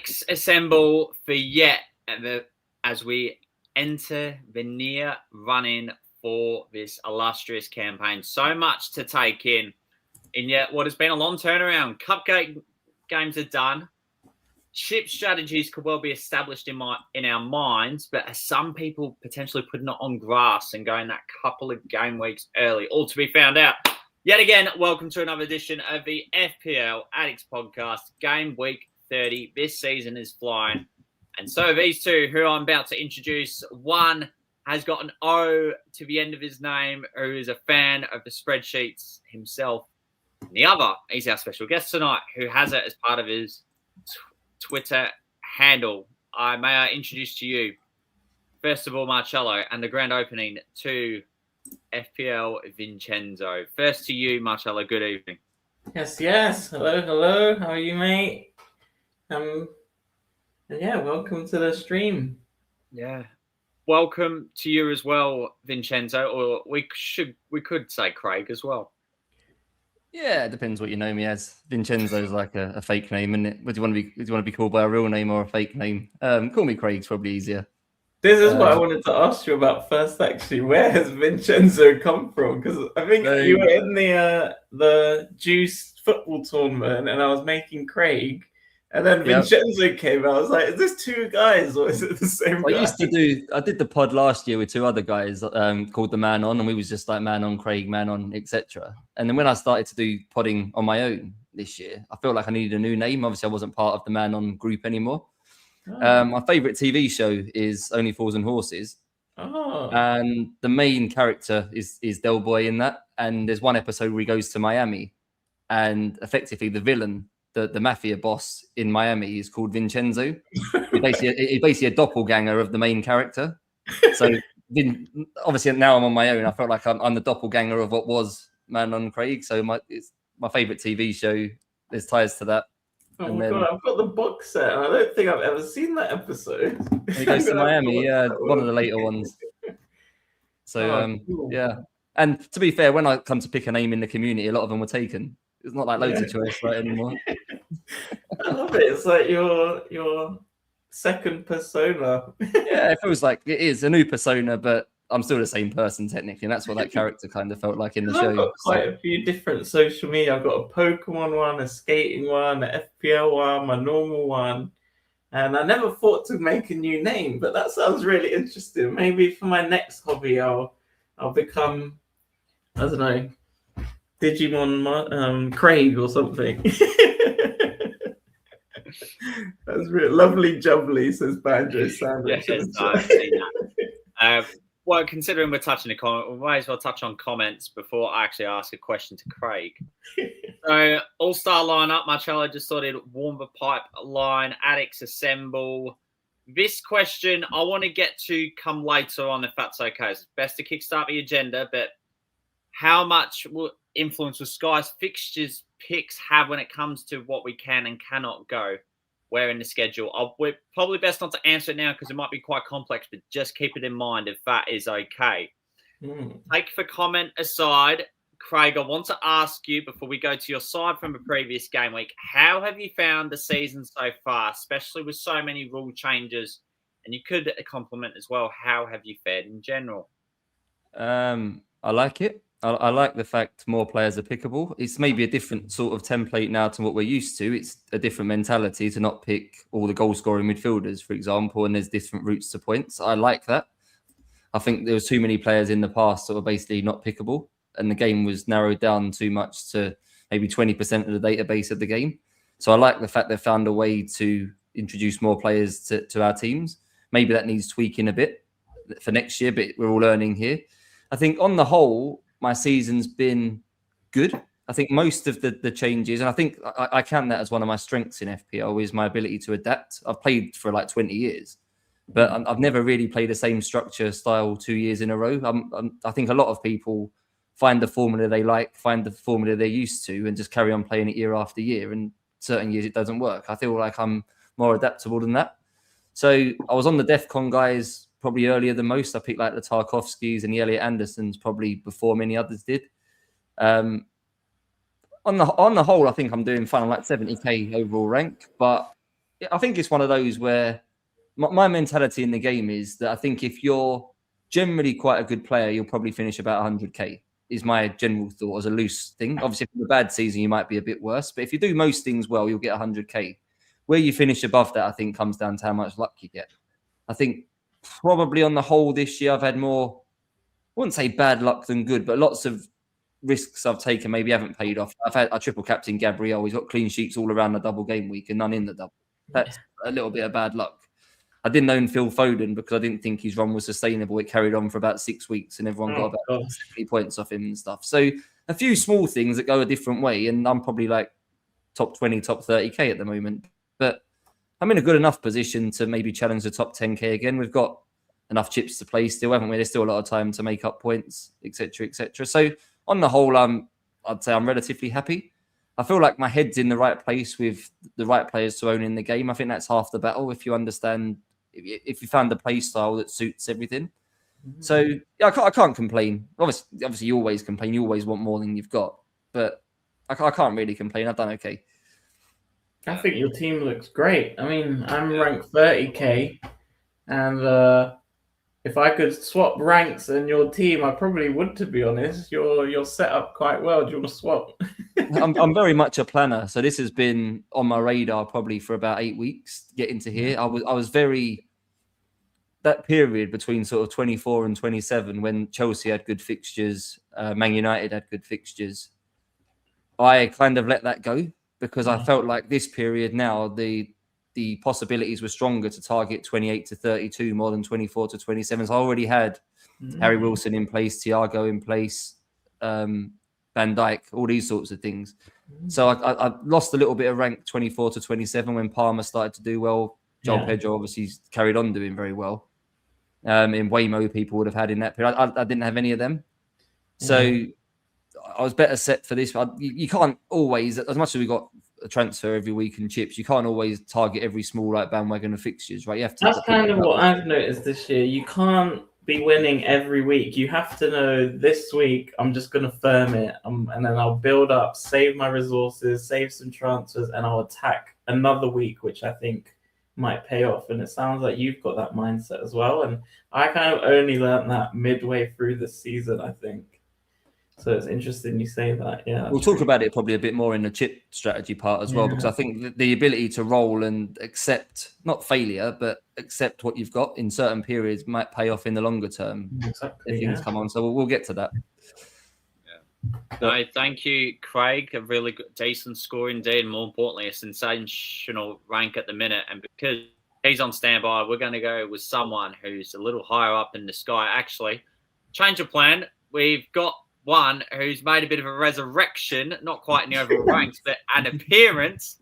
Addicts assemble for as we enter the near run-in for this illustrious campaign. So much to take in yet what has been a long turnaround. Cupcake games are done. Ship strategies could well be established in our minds, but are some people potentially putting it on grass and going that couple of game weeks early? All to be found out. Yet again, welcome to another edition of the FPL Addicts podcast. Game week 30. This season is flying. And so these two who I'm about to introduce, one has got an O to the end of his name, who is a fan of the spreadsheets himself. And the other, he's our special guest tonight, who has it as part of his Twitter handle. May I introduce to you, first of all, Marcello, and the grand opening to FPL Vincenzo. First to you, Marcello. Good evening. Yes. Hello. How are you, mate? Welcome to the stream. Yeah. Welcome to you as well, Vincenzo, or we could say Craig as well. Yeah, it depends what you know me as. Vincenzo's like a fake name, isn't it? Do you want to be called by a real name or a fake name? Call me Craig's probably easier. This is what I wanted to ask you about first, actually. Where has Vincenzo come from? Because I think you were in the Juice football tournament, and I was making Craig, and then Vincenzo came. I was like, "Is this two guys, or is it the same guy?" I did the pod last year with two other guys called the Man On, and we was just like Man On Craig, Man On, etc. And then when I started to do podding on my own this year, I felt like I needed a new name. Obviously, I wasn't part of the Man On group anymore. My favourite TV show is Only Fools and Horses. And the main character is Del Boy in that. And there's one episode where he goes to Miami, and effectively the villain, the mafia boss in Miami, is called Vincenzo. He's basically a doppelganger of the main character. So obviously now I'm on my own. I felt like I'm the doppelganger of what was Man on Craig. So it's my favourite TV show. There's ties to that. Oh my God, I've got the box set, and I don't think I've ever seen that episode. He goes to Miami, one of the later ones. So, cool. Yeah. And to be fair, when I come to pick a name in the community, a lot of them were taken. It's not like loads of choice right anymore. I love it. It's like your second persona. Yeah, it feels like it is a new persona, but I'm still the same person technically, and that's what that character kind of felt like in the show. I've got quite a few different social media. I've got a Pokemon one, a skating one, an FPL one, my normal one, and I never thought to make a new name, but that sounds really interesting. Maybe for my next hobby, I'll become, I don't know, Digimon Craig or something. That's really lovely jubbly, says Banjo Sandwich. Yes, I've seen that. Well, considering we're touching the comment, we might as well touch on comments before I actually ask a question to Craig. So, all-star lineup, Marcello just thought it'd warm the pipeline. Addicts assemble. This question I want to get to come later on, if that's okay. It's best to kickstart the agenda, but how much influence will Sky's fixtures picks have when it comes to what we can and cannot go where in the schedule? We're probably best not to answer it now because it might be quite complex, but just keep it in mind if that is okay. Take the comment aside, Craig, I want to ask you before we go to your side from the previous game week, how have you found the season so far, especially with so many rule changes? And you could compliment as well, how have you fared in general? I like it. I like the fact more players are pickable. It's maybe a different sort of template now to what we're used to. It's a different mentality to not pick all the goal-scoring midfielders, for example, and there's different routes to points. I like that. I think there was too many players in the past that were basically not pickable, and the game was narrowed down too much to maybe 20% of the database of the game. So I like the fact they found a way to introduce more players to our teams. Maybe that needs tweaking a bit for next year, but we're all learning here. I think on the whole, my season's been good. I think most of the changes, and I think I count that as one of my strengths in FPL, is my ability to adapt. I've played for like 20 years, but I've never really played the same structure style 2 years in a row. I think a lot of people find the formula they like, find the formula they're used to, and just carry on playing it year after year. And certain years it doesn't work. I feel like I'm more adaptable than that. So I was on the DEFCON guys probably earlier than most. I picked like the Tarkovskys and the Elliot Andersons probably before many others did. On the whole, I think I'm doing fine. I'm like 70k overall rank, but I think it's one of those where my mentality in the game is that I think if you're generally quite a good player, you'll probably finish about 100k. Is my general thought as a loose thing. Obviously, if it's a bad season, you might be a bit worse. But if you do most things well, you'll get 100k. Where you finish above that, I think, comes down to how much luck you get. I think probably on the whole this year, I've had more, I wouldn't say bad luck than good, but lots of risks I've taken maybe haven't paid off. I've had a triple captain Gabriel. He's got clean sheets all around the double game week and none in the double. That's a little bit of bad luck. I didn't own Phil Foden because I didn't think his run was sustainable. It carried on for about 6 weeks and everyone got about 70 points off him and stuff. So a few small things that go a different way. And I'm probably like top 20, top 30k at the moment. But I'm in a good enough position to maybe challenge the top 10k again. We've got enough chips to play still, haven't we? There's still a lot of time to make up points, etc., etc. So on the whole, I'd say I'm relatively happy. I feel like my head's in the right place with the right players to own in the game. I think that's half the battle if you understand, if you found the play style that suits everything. So yeah, I can't complain. Obviously, you always complain. You always want more than you've got. But I can't really complain. I've done okay. I think your team looks great. I mean, I'm ranked 30k, and if I could swap ranks in your team, I probably would. To be honest, you're set up quite well. Do you want to swap? I'm very much a planner, so this has been on my radar probably for about 8 weeks. Getting to here, I was very, that period between sort of 24 and 27 when Chelsea had good fixtures, Man United had good fixtures. I kind of let that go because I felt like this period now the possibilities were stronger to target 28 to 32 more than 24 to 27. So I already had Harry Wilson in place, Thiago in place, Van Dijk, all these sorts of things. So I lost a little bit of rank 24 to 27 when Palmer started to do well. Joel Pedro obviously carried on doing very well. In Waymo, people would have had in that period. I didn't have any of them. So I was better set for this. You can't always, as much as we got a transfer every week and chips, you can't always target every small like bandwagon of fixtures, right? You have to. That's kind of what I've noticed this year. You can't be winning every week. You have to know this week I'm just going to firm it, and then I'll build up, save my resources, save some transfers, and I'll attack another week, which I think might pay off. And it sounds like you've got that mindset as well. And I kind of only learned that midway through the season, I think. So it's interesting you say that. Yeah, we'll talk about it probably a bit more in the chip strategy part as well, because I think the ability to roll and accept, not failure, but accept what you've got in certain periods might pay off in the longer term if things come on. So we'll get to that. No, thank you, Craig. A really good, decent score indeed. And more importantly, a sensational rank at the minute. And because he's on standby, we're going to go with someone who's a little higher up in the sky. Actually, change of plan. We've got one who's made a bit of a resurrection, not quite in the overall ranks, but an appearance.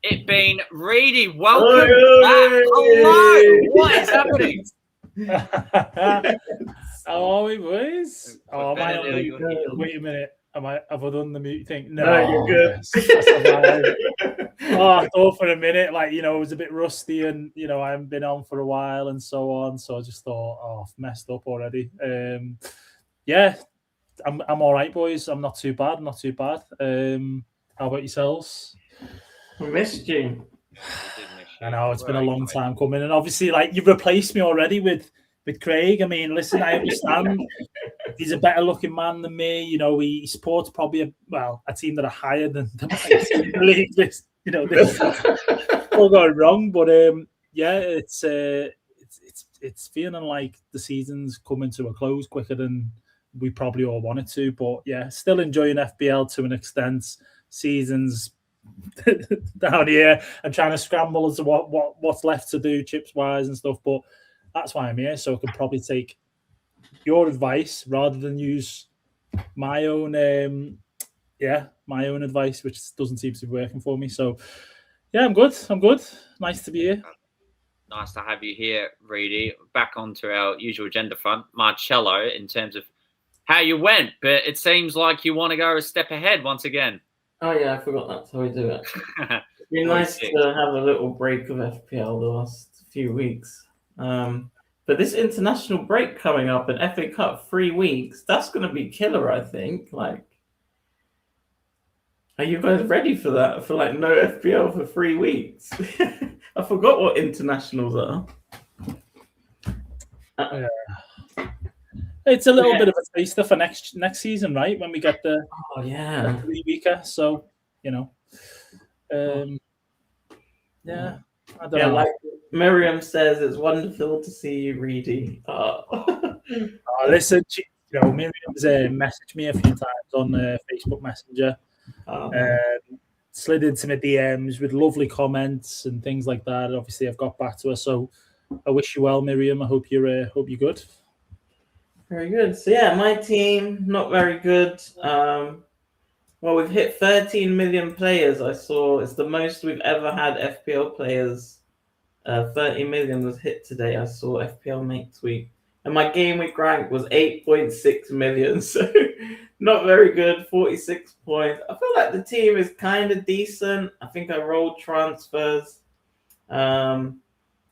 It being Reidy. Welcome back. Hello. What is happening? How are we, boys? Oh, am I not wait a minute. Have I done the mute thing? No, you're good. I thought for a minute, like, it was a bit rusty and, I haven't been on for a while and so on. So I just thought, I've messed up already. I'm all right, boys. I'm not too bad. How about yourselves? I missed you. I know it's been a long time coming. And obviously, like, you've replaced me already with Craig. I mean, listen, I understand he's a better looking man than me. He supports probably a team that are higher than the league. This all going wrong, but it's feeling like the season's coming to a close quicker than we probably all wanted to. But yeah, still enjoying FPL to an extent. Season's down here and trying to scramble as to what's left to do chips wise and stuff, but that's why I'm here, so I can probably take your advice rather than use my own advice, which doesn't seem to be working for me. So yeah, I'm good. Nice to be here. Nice to have you here, Reidy. Back onto our usual agenda front, Marcello, in terms of how you went, but it seems like you want to go a step ahead once again. Oh yeah, I forgot that's how we do it. It'd be nice to have a little break of FPL the last few weeks. But this international break coming up and FA Cup 3 weeks, that's going to be killer, I think. Like, are you guys ready for that? For like no FPL for 3 weeks? forgot what internationals are. It's a little bit of a taster for next season, right? When we get the 3-weeker, so you know, yeah. I don't know. Like Miriam says, it's wonderful to see you, Reidy. Listen, Miriam's messaged me a few times on Facebook Messenger. Slid into my DMs with lovely comments and things like that. Obviously, I've got back to her, so I wish you well, Miriam. I hope you're good. Very good. So yeah, my team not very good. Well, we've hit 13 million players. I saw it's the most we've ever had FPL players. 30 million was hit today. I saw FPL Make tweet, and my Gameweek rank was 8.6 million. So not very good. 46 points. I feel like the team is kind of decent. I think I rolled transfers. Nothing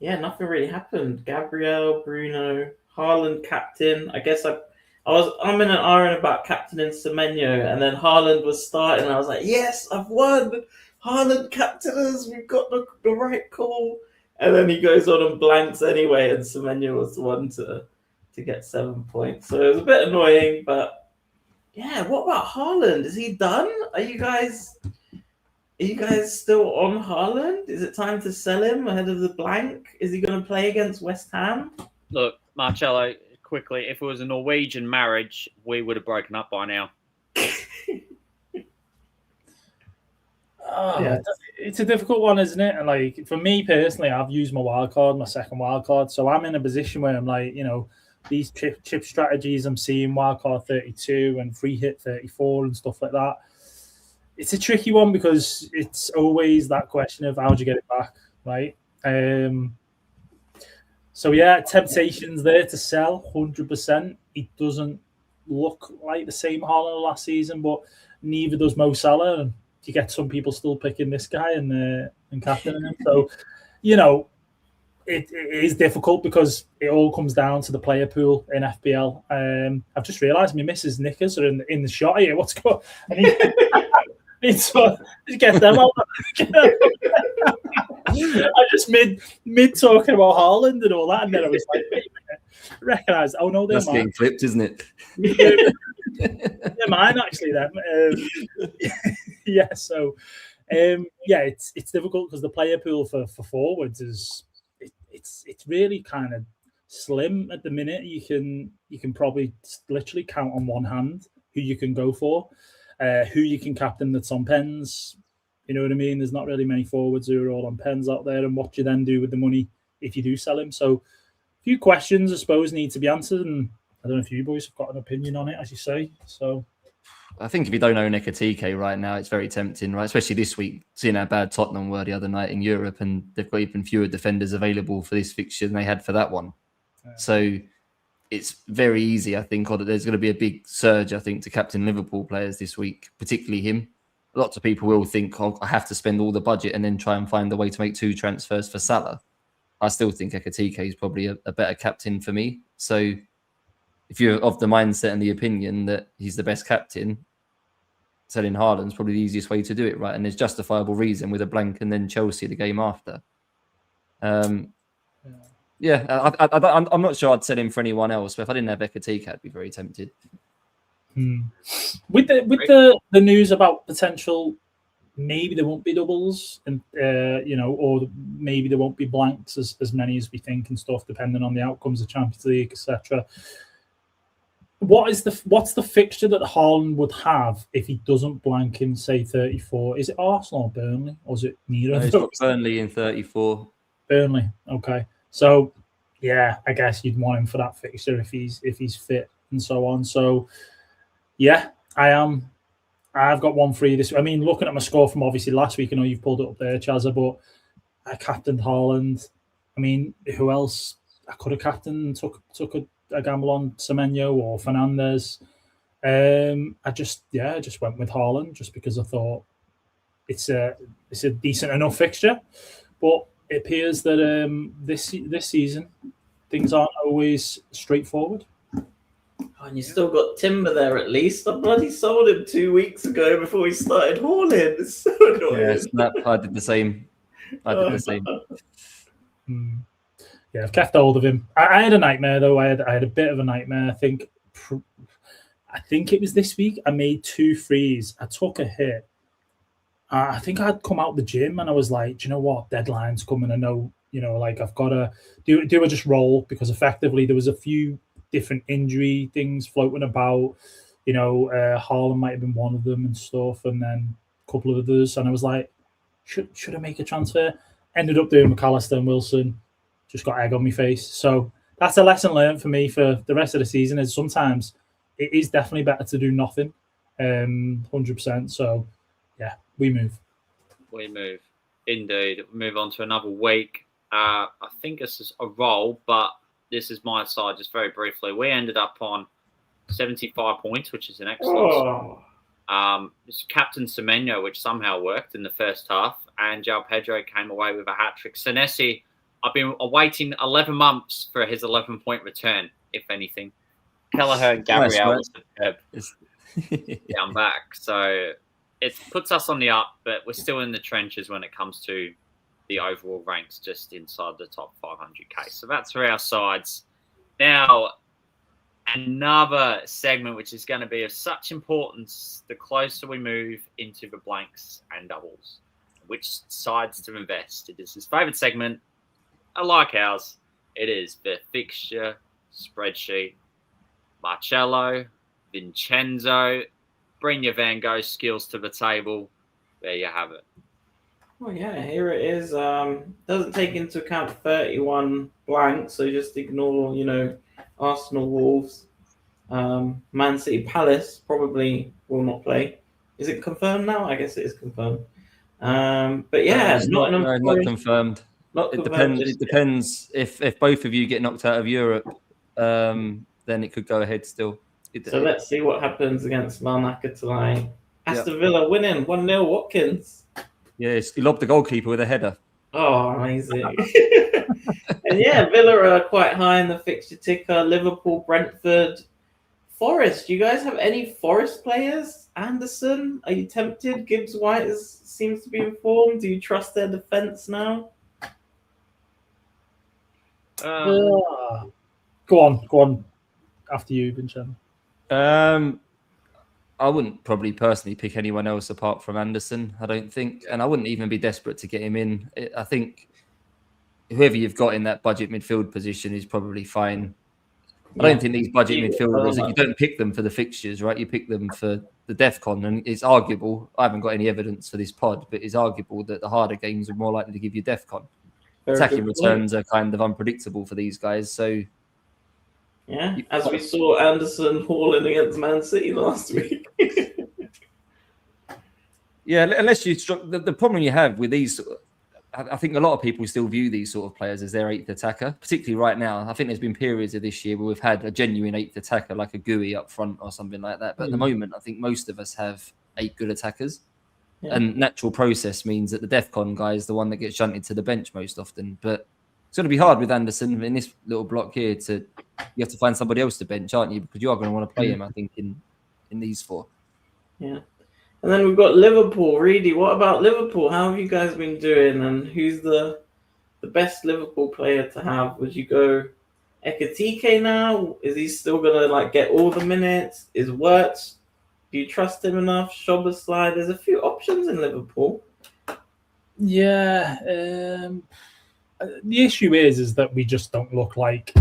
really happened. Gabriel, Bruno, Haaland captain. I guess I'm in an iron about captaining Semenyo, and then Haaland was starting, and I was like, yes, I've won. Haaland captain us. We've got the right call. And then he goes on and blanks anyway, and Semenyo was the one to get 7 points. So it was a bit annoying, but yeah. What about Haaland? Is he done? Are you guys still on Haaland? Is it time to sell him ahead of the blank? Is he going to play against West Ham? Look, Marcello, quickly, if it was a Norwegian marriage, we would have broken up by now. It's a difficult one, isn't it? And like for me personally, I've used my my second wild card, so I'm in a position where I'm like, these chip strategies I'm seeing, wild card 32 and free hit 34 and stuff like that. It's a tricky one because it's always that question of how do you get it back, right? So yeah, temptations there to sell 100%. It doesn't look like the same Haaland last season, but neither does Mo Salah. And you get some people still picking this guy and captaining him. So, it is difficult because it all comes down to the player pool in FPL. I've just realised my missus' knickers are in the shot here. What's going on? I need to get them out. I just mid talking about Haaland and all that, and then I was like, wait a minute, recognise. Oh no, they're that's getting clipped, isn't it? They're mine actually. Then, So, it's difficult because the player pool for forwards is it's really kind of slim at the minute. You can probably literally count on one hand who you can go for, who you can captain that's on pens. You know what I mean? There's not really many forwards who are all on pens out there, and what do you then do with the money if you do sell him? So a few questions, I suppose, need to be answered, and I don't know if you boys have got an opinion on it, as you say. So I think if you don't own Ekatike right now, it's very tempting, right? Especially this week, seeing how bad Tottenham were the other night in Europe, and they've got even fewer defenders available for this fixture than they had for that one. Yeah. So it's very easy, I think, or that there's going to be a big surge, I think, to captain Liverpool players this week, particularly him. Lots of people will think, I have to spend all the budget and then try and find a way to make 2 transfers for Salah. I still think Ekatike is probably a better captain for me. So if you're of the mindset and the opinion that he's the best captain, selling Haaland's probably the easiest way to do it, right? And there's justifiable reason with a blank and then Chelsea the game after. I'm not sure I'd sell him for anyone else, but if I didn't have Ekatike, I'd be very tempted. With the news about potential, maybe there won't be doubles, and or maybe there won't be blanks as many as we think and stuff, depending on the outcomes of Champions League, etc. What's the fixture that Haaland would have if he doesn't blank in, say, 34? Is it Arsenal or Burnley, or is it neither of those? Burnley in 34. Burnley, okay. So yeah, I guess you'd want him for that fixture if he's fit and so on. So yeah, I've got 1 free this. I mean, looking at my score from obviously last week, I know you've pulled it up there, Chaza, but I captained Haaland. I mean, who else I could have captained? Took a gamble on Semenyo or Fernandes. I just went with Haaland just because I thought it's a decent enough fixture. But it appears that this season things aren't always straightforward. And you still got Timber there at least. I bloody sold him 2 weeks ago before he started hauling. It's so annoying. Yeah, I did the same. I did the same. Yeah, I've kept hold of him. I had a nightmare though. I had a bit of a nightmare. I think it was this week. I made 2 threes. I took a hit. I think I'd come out the gym and I was like, do you know what? Deadline's coming. I know, like I've got to do I just roll, because effectively there was a few different injury things floating about. Haaland might have been one of them and stuff, and then a couple of others. And I was like, should I make a transfer? Ended up doing McAllister and Wilson. Just got egg on my face. So that's a lesson learned for me for the rest of the season, is sometimes it is definitely better to do nothing. 100%. So yeah, we move. Indeed. Move on to another week. I think this is a roll, but this is my side just very briefly. We ended up on 75 points, which is an excellent. It's Captain Semenyo, which somehow worked in the first half, and João Pedro came away with a hat-trick. Senesi, I've been awaiting 11 months for his 11-point return, if anything. Kelleher and Gabriel was superb. I'm back. So it puts us on the up, but we're still in the trenches when it comes to the overall ranks, just inside the top 500k. So that's for our sides. Now, another segment which is going to be of such importance the closer we move into the blanks and doubles. Which sides to invest? It is his favourite segment. I like ours. It is the fixture spreadsheet. Marcello, Vincenzo, bring your Van Gogh skills to the table. There you have it. Oh yeah, here it is. Doesn't take into account 31 blanks, so just ignore, Arsenal, Wolves, Man City, Palace probably will not play. Is it confirmed now? I guess it is confirmed. But yeah, not confirmed. It depends if both of you get knocked out of Europe, then it could go ahead still. Let's see what happens against Larnaca tonight. Aston Villa winning 1-0. Watkins. Yes, he lobbed the goalkeeper with a header. Oh, amazing. And yeah, Villa are quite high in the fixture ticker. Liverpool, Brentford, Forest. Do you guys have any Forest players? Anderson, are you tempted? Gibbs White seems to be informed. Do you trust their defence now? Go on. After you, Vincenzo. I wouldn't probably personally pick anyone else apart from Anderson, I don't think. And I wouldn't even be desperate to get him in. I think whoever you've got in that budget midfield position is probably fine. I don't think these budget midfielders, you don't pick them for the fixtures, right? You pick them for the DEFCON. And it's arguable, I haven't got any evidence for this pod, but it's arguable that the harder games are more likely to give you DEFCON. Attacking returns are kind of unpredictable for these guys. So yeah, as we saw Anderson hauling against Man City last week. Yeah, unless you the problem you have with these, I think a lot of people still view these sort of players as their 8th attacker, particularly right now. I think there's been periods of this year where we've had a genuine 8th attacker, like a GUI up front or something like that. But at the moment, I think most of us have 8 good attackers. Yeah. And natural process means that the DEFCON guy is the one that gets shunted to the bench most often. But it's going to be hard with Anderson in this little block here. You have to find somebody else to bench, aren't you? Because you are going to want to play him, I think, in these 4. Yeah. And then we've got Liverpool. Reidy, what about Liverpool? How have you guys been doing? And who's the best Liverpool player to have? Would you go Ekitike now? Is he still going to get all the minutes? Is Wirtz? Do you trust him enough? Szoboszlai? There's a few options in Liverpool. Yeah. The issue is that we just don't look like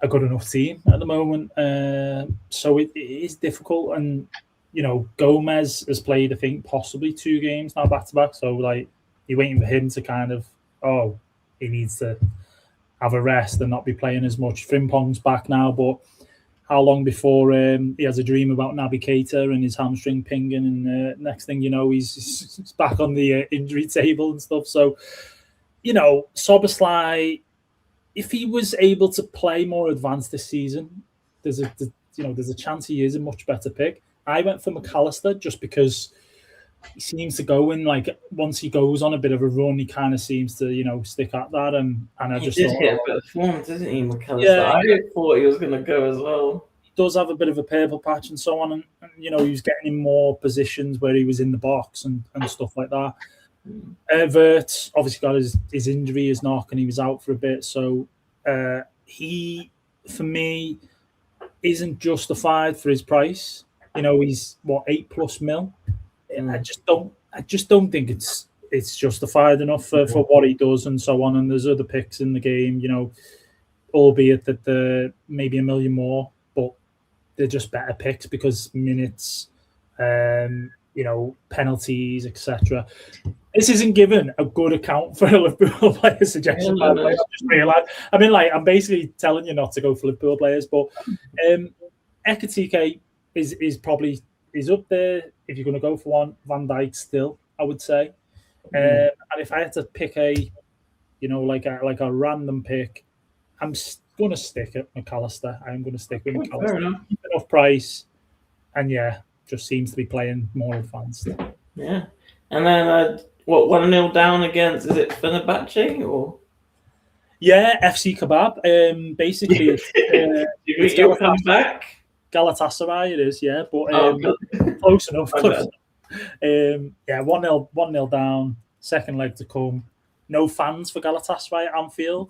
a good enough team at the moment. So it is difficult. And, Gomez has played, I think, possibly 2 games now back-to-back. So, you're waiting for him to kind of, he needs to have a rest and not be playing as much. Frimpong's back now, but how long before he has a dream about Naby Keita and his hamstring pinging, and next thing you know, he's back on the injury table and stuff. So, Szoboszlai, if he was able to play more advanced this season, there's a chance he is a much better pick. I went for McAllister just because he seems to go in, once he goes on a bit of a run, he kind of seems to, stick at that. And I just did hit a bit of form, didn't he, McAllister? Yeah, I thought he was going to go as well. He does have a bit of a purple patch and so on. And he was getting in more positions where he was in the box and stuff like that. Verts obviously got his injury, his knock, and he was out for a bit. So he, for me, isn't justified for his price. You know, he's what, 8+ mil. I just don't think it's justified enough for what he does and so on. And there's other picks in the game, you know, albeit that they're maybe a million more, but they're just better picks because minutes, you know, penalties, etc. This isn't given a good account for a Liverpool player suggestion. By the way, I just realised. I mean, like, I'm basically telling you not to go for Liverpool players, but Ekitike is up there if you're going to go for one. Van Dijk still, I would say. And if I had to pick a a random pick, I'm going to stick at McAllister. I'm going to stick with McAllister. Enough price, and just seems to be playing more advanced. Yeah, and then 1-0 down against, is it Fenerbahce or? Yeah, FC Kebab. Basically, it's you'll come back. Galatasaray it is, but close enough. 1-0 down, second leg to come. No fans for Galatasaray at Anfield.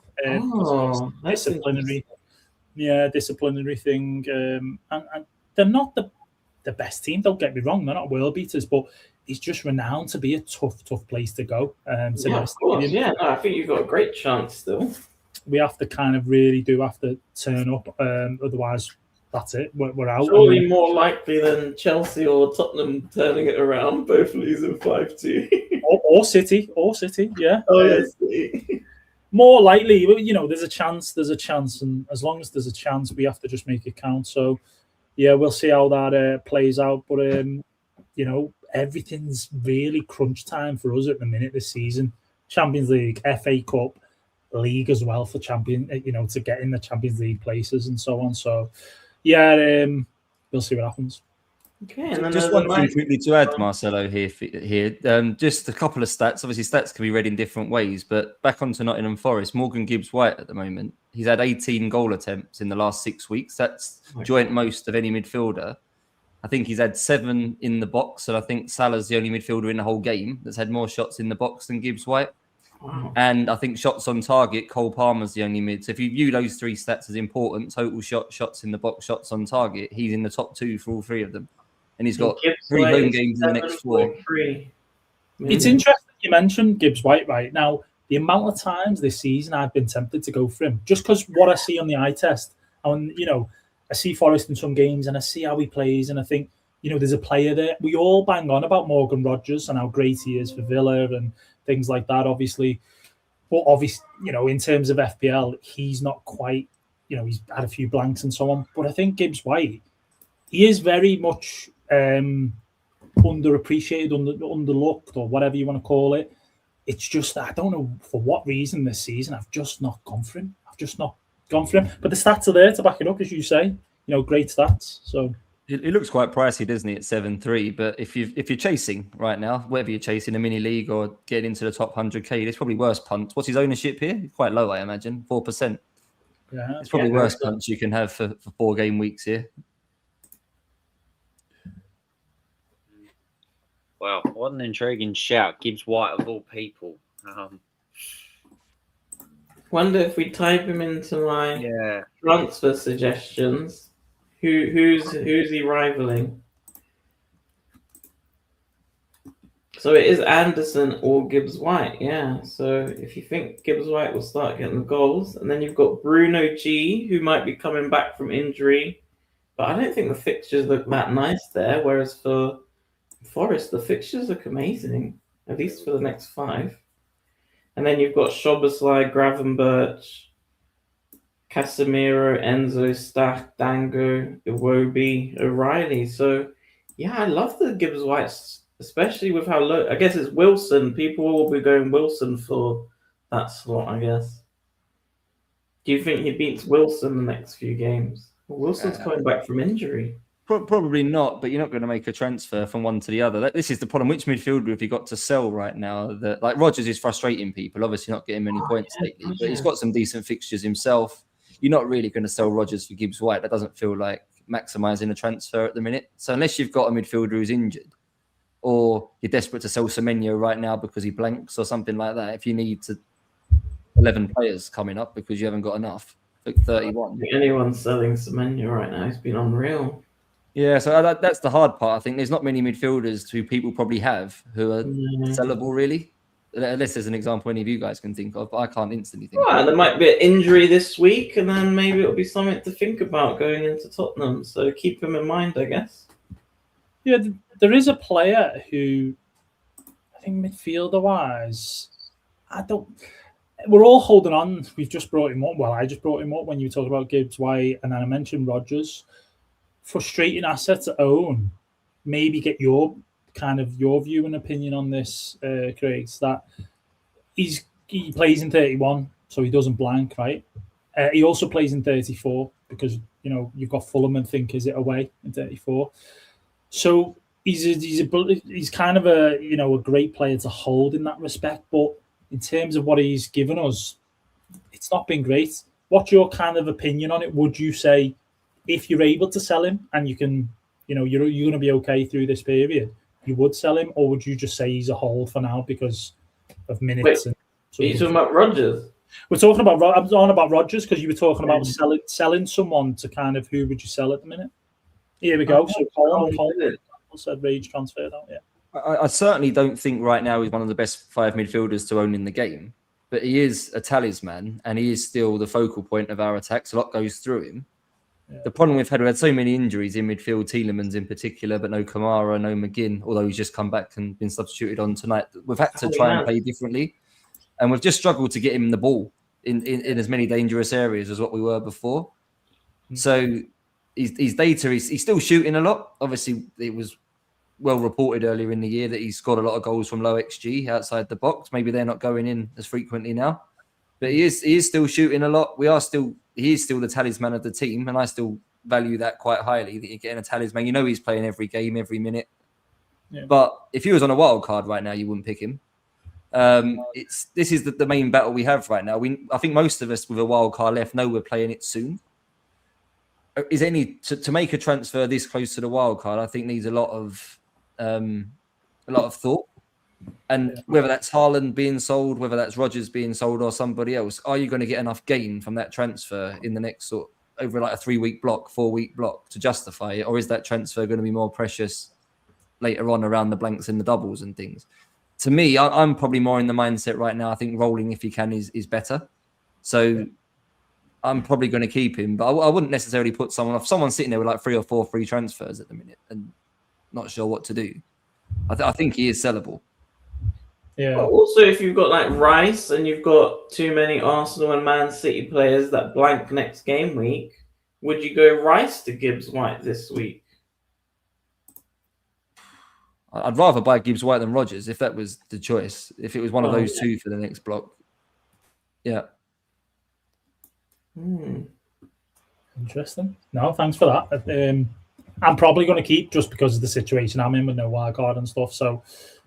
Disciplinary. Disciplinary thing. And they're not the best team, don't get me wrong, they're not world beaters, but it's just renowned to be a tough place to go. I think you've got a great chance still. We have to have to turn up, otherwise that's it. We're out. Surely more likely than Chelsea or Tottenham turning it around, both losing 5-2. or City, yeah. More likely, you know, there's a chance, and as long as there's a chance, we have to just make it count. So, we'll see how that plays out. But you know, everything's really crunch time for us at the minute this season. Champions League, FA Cup, League as well for to get in the Champions League places and so on. So, we'll see what happens. Okay, and then just one thing quickly to add, Marcello, here. Just a couple of stats. Obviously, stats can be read in different ways, but back onto Nottingham Forest, Morgan Gibbs-White at the moment, he's had 18 goal attempts in the last 6 weeks. That's joint most of any midfielder. I think he's had 7 in the box, and I think Salah's the only midfielder in the whole game that's had more shots in the box than Gibbs-White. Wow. And I think shots on target, Cole Palmer's the only mid. So if you view those 3 stats as important, total shots in the box, shots on target, he's in the top 2 for all 3 of them. And he's got 3 home games in the next 4. It's interesting you mentioned Gibbs-White right now. The amount of times this season I've been tempted to go for him, just because what I see on the eye test, and I see Forest in some games and I see how he plays, and I think, there's a player there. We all bang on about Morgan Rodgers and how great he is for Villa and things like that, obviously. But obviously, in terms of FPL, he's not quite, he's had a few blanks and so on. But I think Gibbs-White, he is very much underappreciated, underlooked, or whatever you want to call it. It's just that I don't know for what reason this season I've just not gone for him. But the stats are there to back it up, as you say. Great stats. So it looks quite pricey, doesn't it, at 7.3? But if you're chasing right now, whether you're chasing a mini league or getting into the top 100k, there's probably worse punts. What's his ownership here? Quite low, I imagine, 4%. Yeah, it's probably worse punts you can have for 4 game weeks here. Well, what an intriguing shout. Gibbs-White of all people. Wonder if we type him into my transfer suggestions. Who's he rivaling? So it is Anderson or Gibbs-White, yeah. So if you think Gibbs-White will start getting the goals, and then you've got Bruno G, who might be coming back from injury, but I don't think the fixtures look that nice there. Whereas for Forest, the fixtures look amazing, at least for the next 5. And then you've got Szoboszlai, Gravenberch, Casemiro, Enzo, Stack, Dango, Iwobi, O'Reilly. So, I love the Gibbs-Whites, especially with how low. I guess it's Wilson. People will be going Wilson for that slot, I guess. Do you think he beats Wilson the next few games? Well, Wilson's coming back from injury. Probably not, but you're not going to make a transfer from one to the other. This is the problem. Which midfielder have you got to sell right now? That Rodgers is frustrating people. Obviously, not getting many points lately, but he's got some decent fixtures himself. You're not really going to sell Rodgers for Gibbs-White. That doesn't feel like maximising a transfer at the minute. So unless you've got a midfielder who's injured, or you're desperate to sell Semenyo right now because he blanks or something like that. If you need 11 players coming up because you haven't got enough, like 31. I think anyone's selling Semenyo right now. He's been unreal. Yeah, so that's the hard part. I think there's not many midfielders who people probably have who are sellable, really. Unless there's an example any of you guys can think of, but I can't instantly think of. There might be an injury this week, and then maybe it'll be something to think about going into Tottenham. So keep him in mind, I guess. Yeah, there is a player who I think midfielder-wise, we're all holding on. We've just brought him up. Well, I just brought him up when you talk about Gibbs White, and then I mentioned Rodgers. Frustrating asset to own. Maybe get your view and opinion on this, Craig. That he plays in 31, so he doesn't blank, right? He also plays in 34 because you've got Fulham and think, is it away in 34? So he's kind of a great player to hold in that respect, but in terms of what he's given us, it's not been great. What's your kind of opinion on it? Would you say if you're able to sell him and you can, you're going to be okay through this period, you would sell him, or would you just say he's a hold for now because of minutes? Wait, are you talking about Rodgers? I'm talking about Rodgers because you were talking about selling someone to kind of who would you sell at the minute? Here we go. So Colin said Rage transferred out. Yeah, I certainly don't think right now he's one of the best 5 midfielders to own in the game, but he is a talisman and he is still the focal point of our attacks. A lot goes through him. Yeah. The problem we've had so many injuries in midfield, Tielemans in particular, but no Kamara, no McGinn, although he's just come back and been substituted on tonight. We've had to try and play differently, and we've just struggled to get him the ball in as many dangerous areas as what we were before. Mm-hmm. So his data, he's still shooting a lot. Obviously, it was well reported earlier in the year that he scored a lot of goals from low XG outside the box. Maybe they're not going in as frequently now, but he is still shooting a lot. He is still the talisman of the team, and I still value that quite highly, that you're getting a talisman. He's playing every game, every minute. Yeah. But if he was on a wild card right now, you wouldn't pick him. This is the main battle we have right now. I think most of us with a wild card left know we're playing it soon. Is any to make a transfer this close to the wild card? I think needs a lot of thought. And whether that's Haaland being sold, whether that's Rodgers being sold or somebody else, are you going to get enough gain from that transfer in the next over like a 3-week block, 4-week block to justify it? Or is that transfer going to be more precious later on around the blanks and the doubles and things? To me, I'm probably more in the mindset right now. I think rolling, if you can, is better. So I'm probably going to keep him, but I wouldn't necessarily put someone off. Someone's sitting there with like 3 or 4 free transfers at the minute and not sure what to do. I think he is sellable. Yeah. But also, if you've got like Rice and you've got too many Arsenal and Man City players that blank next game week, would you go Rice to Gibbs White this week? I'd rather buy Gibbs White than Rodgers if that was the choice. If it was one of those two for the next block. Yeah. Interesting. No, thanks for that. I'm probably going to keep just because of the situation I'm in with no wild card and stuff. So,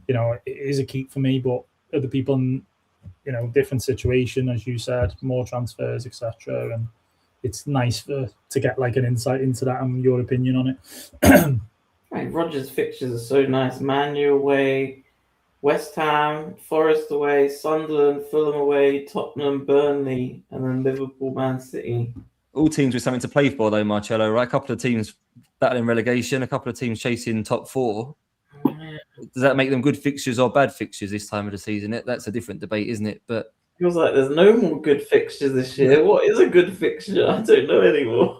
it is a keep for me, but other people in, different situation, as you said, more transfers, etc. And it's nice to get like an insight into that and your opinion on it. Right, Rodgers' fixtures are so nice. Man U away, West Ham, Forest away, Sunderland, Fulham away, Tottenham, Burnley, and then Liverpool, Man City. All teams with something to play for, though, Marcello, right? A couple of teams battling relegation, a couple of teams chasing top 4. Does that make them good fixtures or bad fixtures this time of the season? That's a different debate, isn't it? But feels like there's no more good fixtures this year. What is a good fixture? I don't know anymore.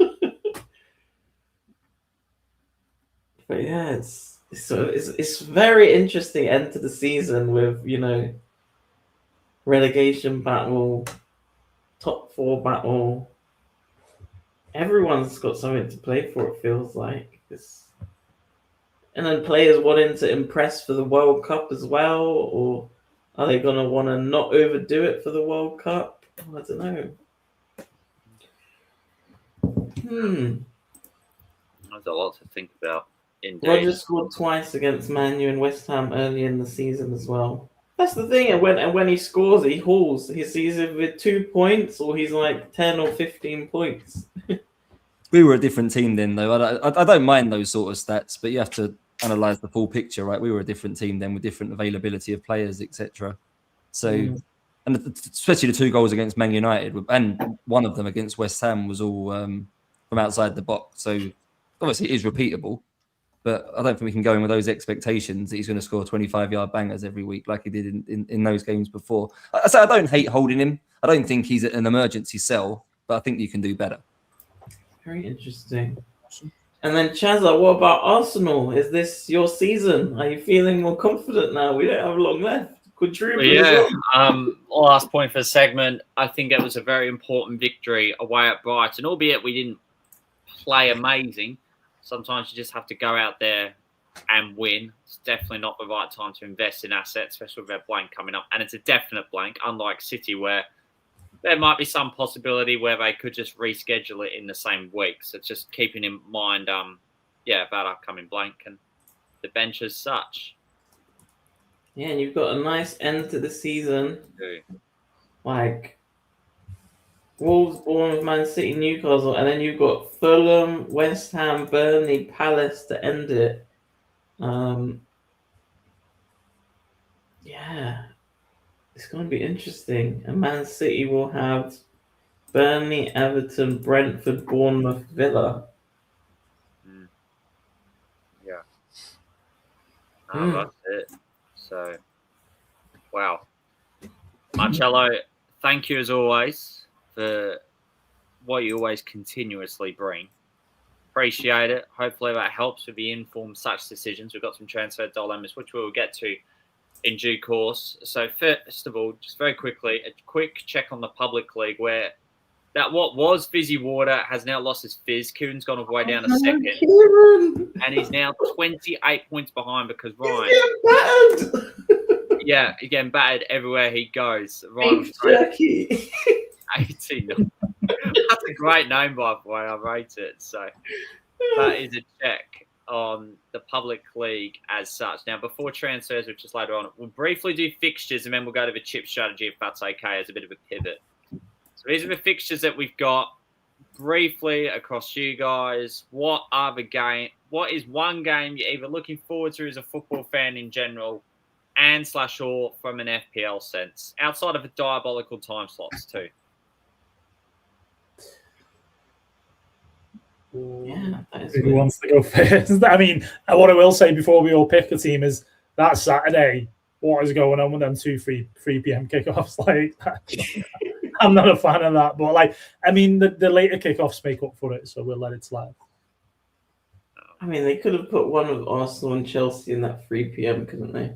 But yeah, it's very interesting end to the season with relegation battle, top 4 battle. Everyone's got something to play for. It feels like and then players wanting to impress for the World Cup as well, or are they going to want to not overdo it for the World Cup? I don't know. There's a lot to think about. Rodgers scored twice against Man U and West Ham early in the season as well. That's the thing. And when he scores, he hauls. He's either with 2 points or he's like 10 or 15 points. We were a different team then, though. I don't mind those sort of stats, but you have to analyze the full picture, right? We were a different team then with different availability of players, etc. So, and especially the 2 goals against Man United and one of them against West Ham was all from outside the box. So obviously it is repeatable, but I don't think we can go in with those expectations that he's going to score 25-yard bangers every week like he did in those games before. I don't hate holding him. I don't think he's an emergency sell, but I think you can do better. Very interesting. And then Chaza, what about Arsenal? Is this your season? Are you feeling more confident now? We don't have long left. Last point for the segment. I think it was a very important victory away at Brighton, albeit we didn't play amazing. Sometimes you just have to go out there and win. It's definitely not the right time to invest in assets, especially with their blank coming up. And it's a definite blank, unlike City, where there might be some possibility where they could just reschedule it in the same week. So it's just keeping in mind, that upcoming blank and the bench as such. Yeah, and you've got a nice end to the season. Like Wolves, Bournemouth, Man City, Newcastle, and then you've got Fulham, West Ham, Burnley, Palace to end it. It's going to be interesting. And Man City will have Burnley, Everton, Brentford, Bournemouth, Villa. That's it. So, wow. Marcello, thank you as always for what you always continuously bring. Appreciate it. Hopefully that helps with the informed such decisions. We've got some transfer dilemmas, which we will get to in due course. So first of all, just very quickly, a quick check on the public league where that what was Fizzy Water has now lost his fizz. Kieran's gone way down a second. And he's now 28 points behind because Ryan... He's getting battered! Yeah, he's getting battered everywhere he goes. Ryan Jerky. 18. That's a great name, by the way. I rate it. So that is a check on the public league as such. Now, before transfers, which is later on, we'll briefly do fixtures and then we'll go to the chip strategy if that's okay as a bit of a pivot. So these are the fixtures that we've got briefly across you guys. What is one game you're either looking forward to as a football fan in general and/or from an FPL sense, outside of the diabolical time slots too? Who wants to go first? I mean, what I will say before we all pick a team is that Saturday, what is going on with them 3 p.m. kickoffs? Like, I'm not a fan of that, but the later kickoffs make up for it, so we'll let it slide. I mean, they could have put one of Arsenal and Chelsea in that 3 p.m., couldn't they?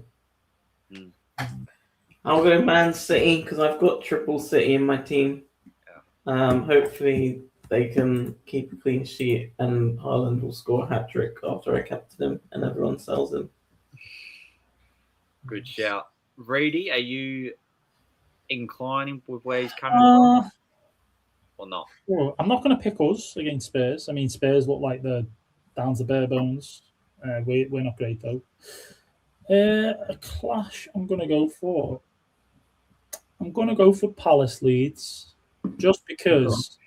I'll go Man City because I've got triple City in my team. Hopefully they can keep a clean sheet and Haaland will score a hat-trick after I captain him and everyone sells him. Good shout. Reidy, are you inclining with where he's coming from or not? Well, I'm not going to pick us against Spurs. I mean, Spurs look like they're down to bare bones. We're not great, though. A clash I'm going to go for. I'm going to go for Palace Leeds just because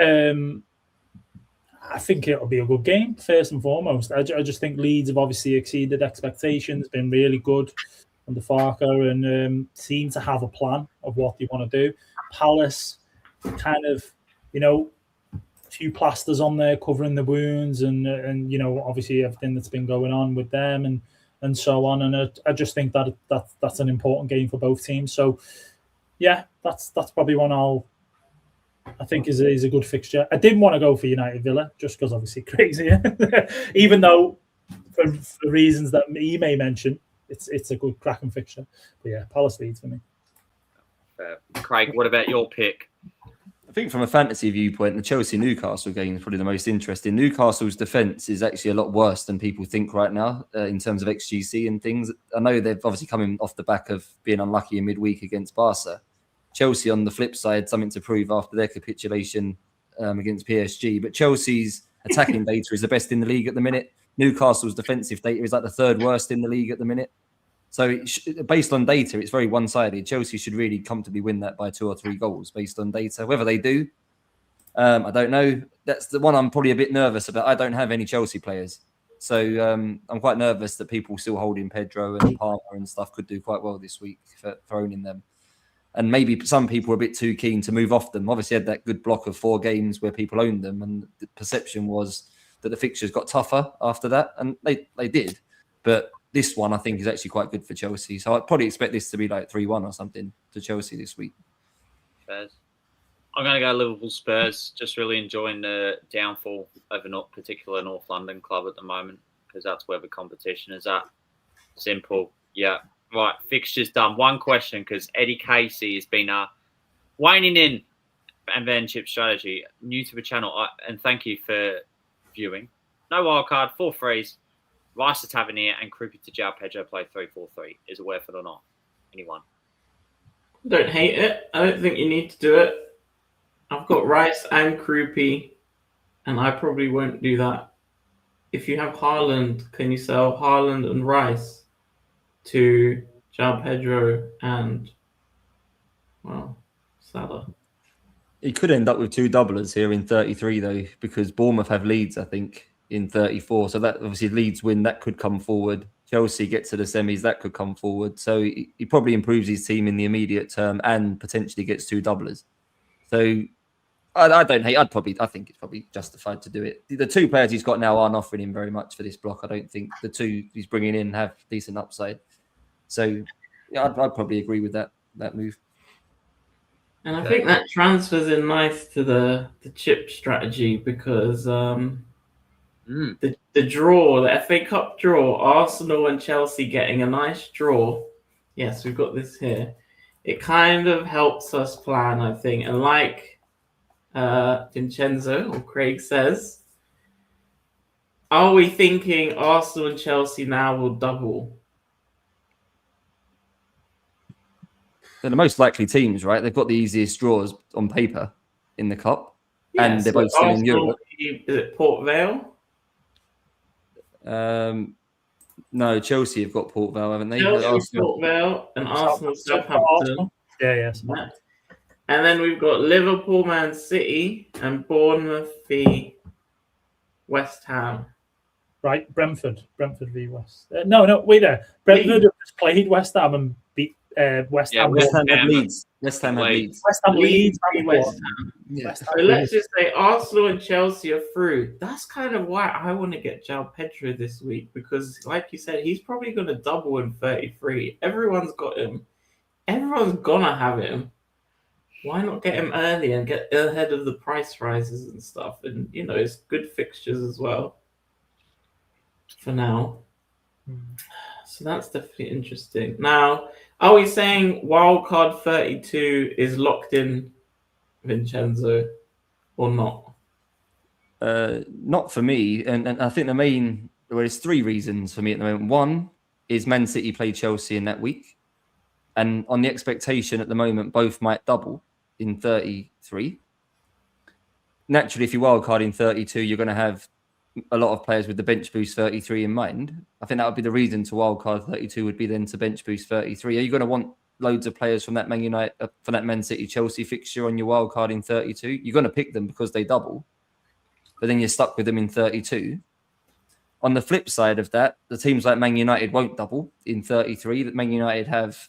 I think it'll be a good game, first and foremost. I just think Leeds have obviously exceeded expectations, been really good under Farker and seem to have a plan of what they want to do. Palace kind of, a few plasters on there covering the wounds and obviously everything that's been going on with them and so on. And I just think that's an important game for both teams. So, yeah, that's probably one I think is a good fixture. I didn't want to go for United Villa just because obviously crazy, even though for reasons that he may mention, it's a good cracking fixture. But yeah, Palace Leeds for me. Craig, what about your pick? I think from a fantasy viewpoint, the Chelsea-Newcastle game is probably the most interesting. Newcastle's defence is actually a lot worse than people think right now in terms of XGC and things. I know they've obviously coming off the back of being unlucky in midweek against Barca. Chelsea, on the flip side, something to prove after their capitulation against PSG. But Chelsea's attacking data is the best in the league at the minute. Newcastle's defensive data is like the third worst in the league at the minute. So based on data, it's very one-sided. Chelsea should really comfortably win that by 2 or 3 goals based on data. Whether they do, I don't know. That's the one I'm probably a bit nervous about. I don't have any Chelsea players. So I'm quite nervous that people still holding Pedro and Palmer and stuff could do quite well this week for owning them. And maybe some people are a bit too keen to move off them. Obviously, had that good block of 4 games where people owned them, and the perception was that the fixtures got tougher after that, and they did. But this one, I think, is actually quite good for Chelsea. So I'd probably expect this to be like 3-1 or something to Chelsea this week. Spurs. I'm going to go Liverpool Spurs. Just really enjoying the downfall of a particular North London club at the moment, because that's where the competition is at. Simple. Yeah. Right. Fixtures done. One question, because Eddie Casey has been waning in and then chip strategy. New to the channel. And thank you for viewing. No wildcard. 4 threes. Rice to Tavernier and Krupi to João Pedro play 3-4-3. Is it worth it or not? Anyone? Don't hate it. I don't think you need to do it. I've got Rice and Krupi, and I probably won't do that. If you have Haaland, can you sell Haaland and Rice to João Pedro and, well, Salah? He could end up with 2 doublers here in 33, though, because Bournemouth have Leeds, I think, in 34. So that obviously Leeds win, that could come forward. Chelsea get to the semis, that could come forward. So he probably improves his team in the immediate term and potentially gets 2 doublers. So I don't hate. I think it's probably justified to do it. The 2 players he's got now aren't offering him very much for this block. I don't think the 2 he's bringing in have decent upside. So yeah, I'd probably agree with that move. And I think that transfers in nice to the chip strategy, because the draw, the FA Cup draw, Arsenal and Chelsea getting a nice draw. Yes, we've got this here. It kind of helps us plan, I think. And like Vincenzo or Craig says, are we thinking Arsenal and Chelsea now will double? They're the most likely teams, right? They've got the easiest draws on paper in the cup, and they're both still in Europe. Is it Port Vale? No, Chelsea have got Port Vale, haven't they? Chelsea, Port Vale, and Arsenal, Southampton. Yeah. And then we've got Liverpool, Man City, and Bournemouth v West Ham. Right, Brentford v West. No, wait there. Brentford have just played West Ham and beat West Ham. West Ham had Leeds. West Ham Leeds. Leeds. Yeah. So let's just say Arsenal and Chelsea are through. That's kind of why I want to get João Pedro this week, because, like you said, he's probably going to double in 33. Everyone's got him. Everyone's going to have him. Why not get him early and get ahead of the price rises and stuff? And, it's good fixtures as well for now. So that's definitely interesting. Now, are we saying wildcard 32 is locked in, Vincenzo, or not? Not for me. And I think there's 3 reasons for me at the moment. One is Man City play Chelsea in that week. And on the expectation at the moment, both might double in 33. Naturally, if you wildcard in 32, you're going to have a lot of players with the bench boost 33 in mind. I think that would be the reason to wildcard 32 would be then to bench boost 33. Are you going to want loads of players from that Man City Chelsea fixture on your wildcard in 32? You're going to pick them because they double, but then you're stuck with them in 32. On the flip side of that, the teams like Man United won't double in 33. That Man United have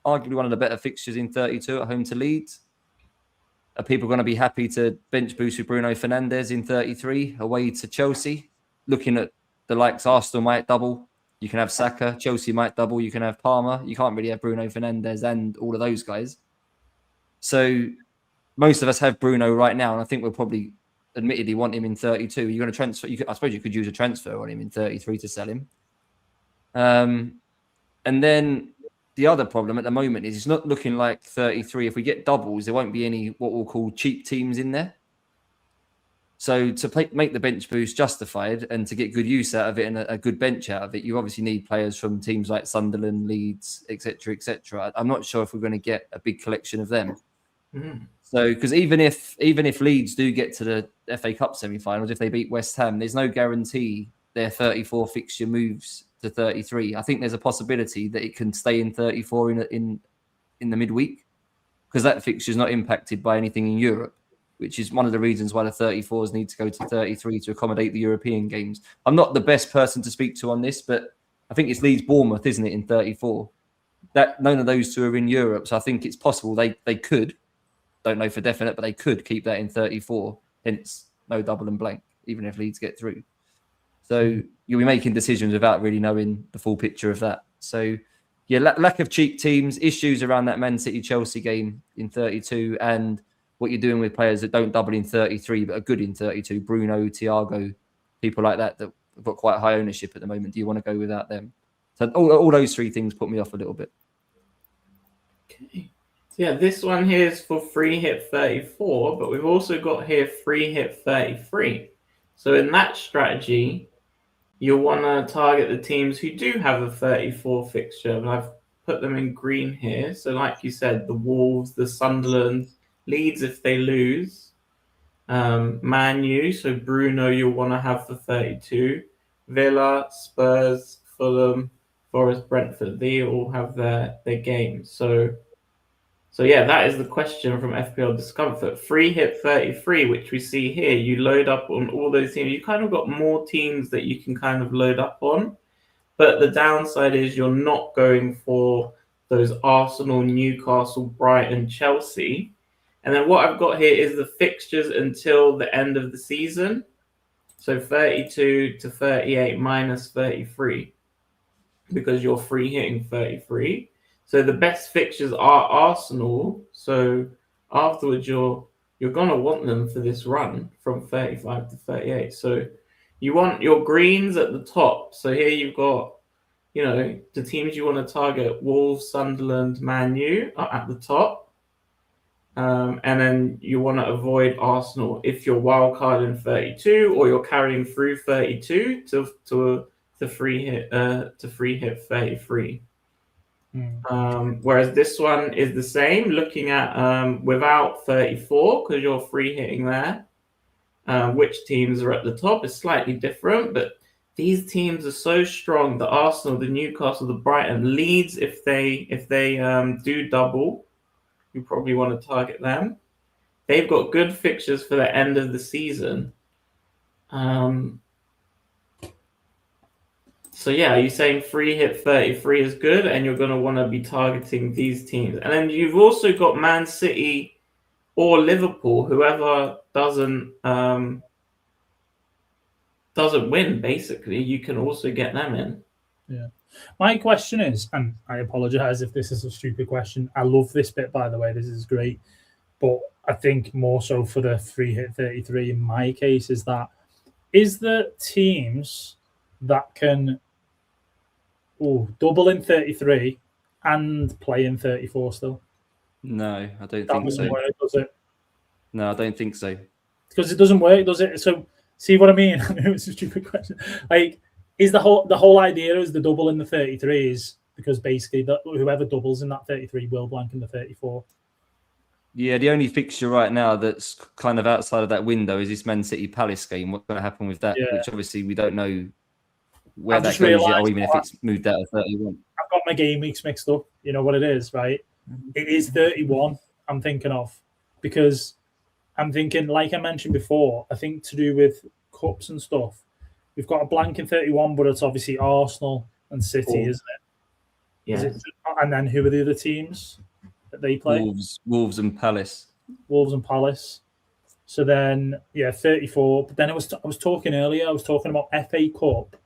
arguably one of the better fixtures in 32 at home to Leeds. Are people going to be happy to bench boost with Bruno Fernandes in 33 away to Chelsea? Looking at the likes, Arsenal might double. You can have Saka. Chelsea might double. You can have Palmer. You can't really have Bruno Fernandes and all of those guys. So most of us have Bruno right now, and I think we'll probably admittedly want him in 32. You're going to transfer. I suppose you could use a transfer on him in 33 to sell him. And then the other problem at the moment is it's not looking like 33. If we get doubles, there won't be any what we'll call cheap teams in there. So to make the bench boost justified and to get good use out of it and a good bench out of it, you obviously need players from teams like Sunderland, Leeds, etc., etc. I'm not sure if we're going to get a big collection of them. Mm-hmm. So because even if Leeds do get to the FA Cup semi-finals, if they beat West Ham, there's no guarantee their 34 fixture moves to 33. I think there's a possibility that it can stay in 34 in the midweek, because that fixture is not impacted by anything in Europe. which is one of the reasons why the 34s need to go to 33 to accommodate the European games. I'm not the best person to speak to on this, but I think it's Leeds Bournemouth, isn't it, in 34? That none of those two are in Europe, so I think it's possible they could. Don't know for definite, but they could keep that in 34. Hence, no double and blank, even if Leeds get through. So you'll be making decisions without really knowing the full picture of that. So yeah, lack of cheap teams, issues around that Man City Chelsea game in 32, and what you're doing with players that don't double in 33 but are good in 32. Bruno, Thiago, people like that have got quite high ownership at the moment. Do you want to go without them? So all those three things put me off a little bit. Okay. So yeah, this one here is for free hit 34, but we've also got here free hit 33. So in that strategy, you'll want to target the teams who do have a 34 fixture. And I've put them in green here. So like you said, the Wolves, the Sunderland, Leeds if they lose, Man U, so Bruno you'll want to have for 32, Villa, Spurs, Fulham, Forest, Brentford, they all have their games. So yeah, that is the question from FPL Discomfort. Free hit 33, which we see here, you load up on all those teams. You kind of got more teams that you can kind of load up on. But the downside is you're not going for those Arsenal, Newcastle, Brighton, Chelsea. And then what I've got here is the fixtures until the end of the season. So 32 to 38 minus 33, because you're free hitting 33. So the best fixtures are Arsenal. So afterwards, you're going to want them for this run from 35 to 38. So you want your greens at the top. So here you've got, the teams you want to target, Wolves, Sunderland, Man U are at the top. And then you want to avoid Arsenal if you're wildcard in 32 or you're carrying through 32 to free hit 33. Whereas this one is the same, looking at without 34 because you're free hitting there. Which teams are at the top is slightly different, but these teams are so strong. The Arsenal, the Newcastle, the Brighton, Leeds. If they do double, you probably want to target them. They've got good fixtures for the end of the season. So yeah, are you saying free hit 33 is good and you're going to want to be targeting these teams? And then you've also got Man City or Liverpool, whoever doesn't win, basically, you can also get them in. Yeah. My question is, and I apologize if this is a stupid question. I love this bit, by the way. This is great. But I think more so for the free hit 33 in my case is the teams that can double in 33 and play in 34 still? No, I don't that think so. Work, does it? No, I don't think so. Because it doesn't work, does it? So see what I mean? I know it's a stupid question. Like, is the whole idea is the double in the 33 is because basically whoever doubles in that 33 will blank in the 34. Yeah, the only fixture right now that's kind of outside of that window is this Man City Palace game. What's going to happen with that? Yeah. Which obviously we don't know where I've that just goes yet, realised or even if it's moved out of 31. I've got my game weeks mixed up. You know what it is, right? It is 31 I'm thinking of, because I'm thinking, like I mentioned before, I think to do with cups and stuff, we've got a blank in 31, but it's obviously Arsenal and City, isn't it? Yeah. And then who are the other teams that they play? Wolves and Palace. Wolves and Palace. So then, 34. But then I was talking earlier, I was talking about FA Cup,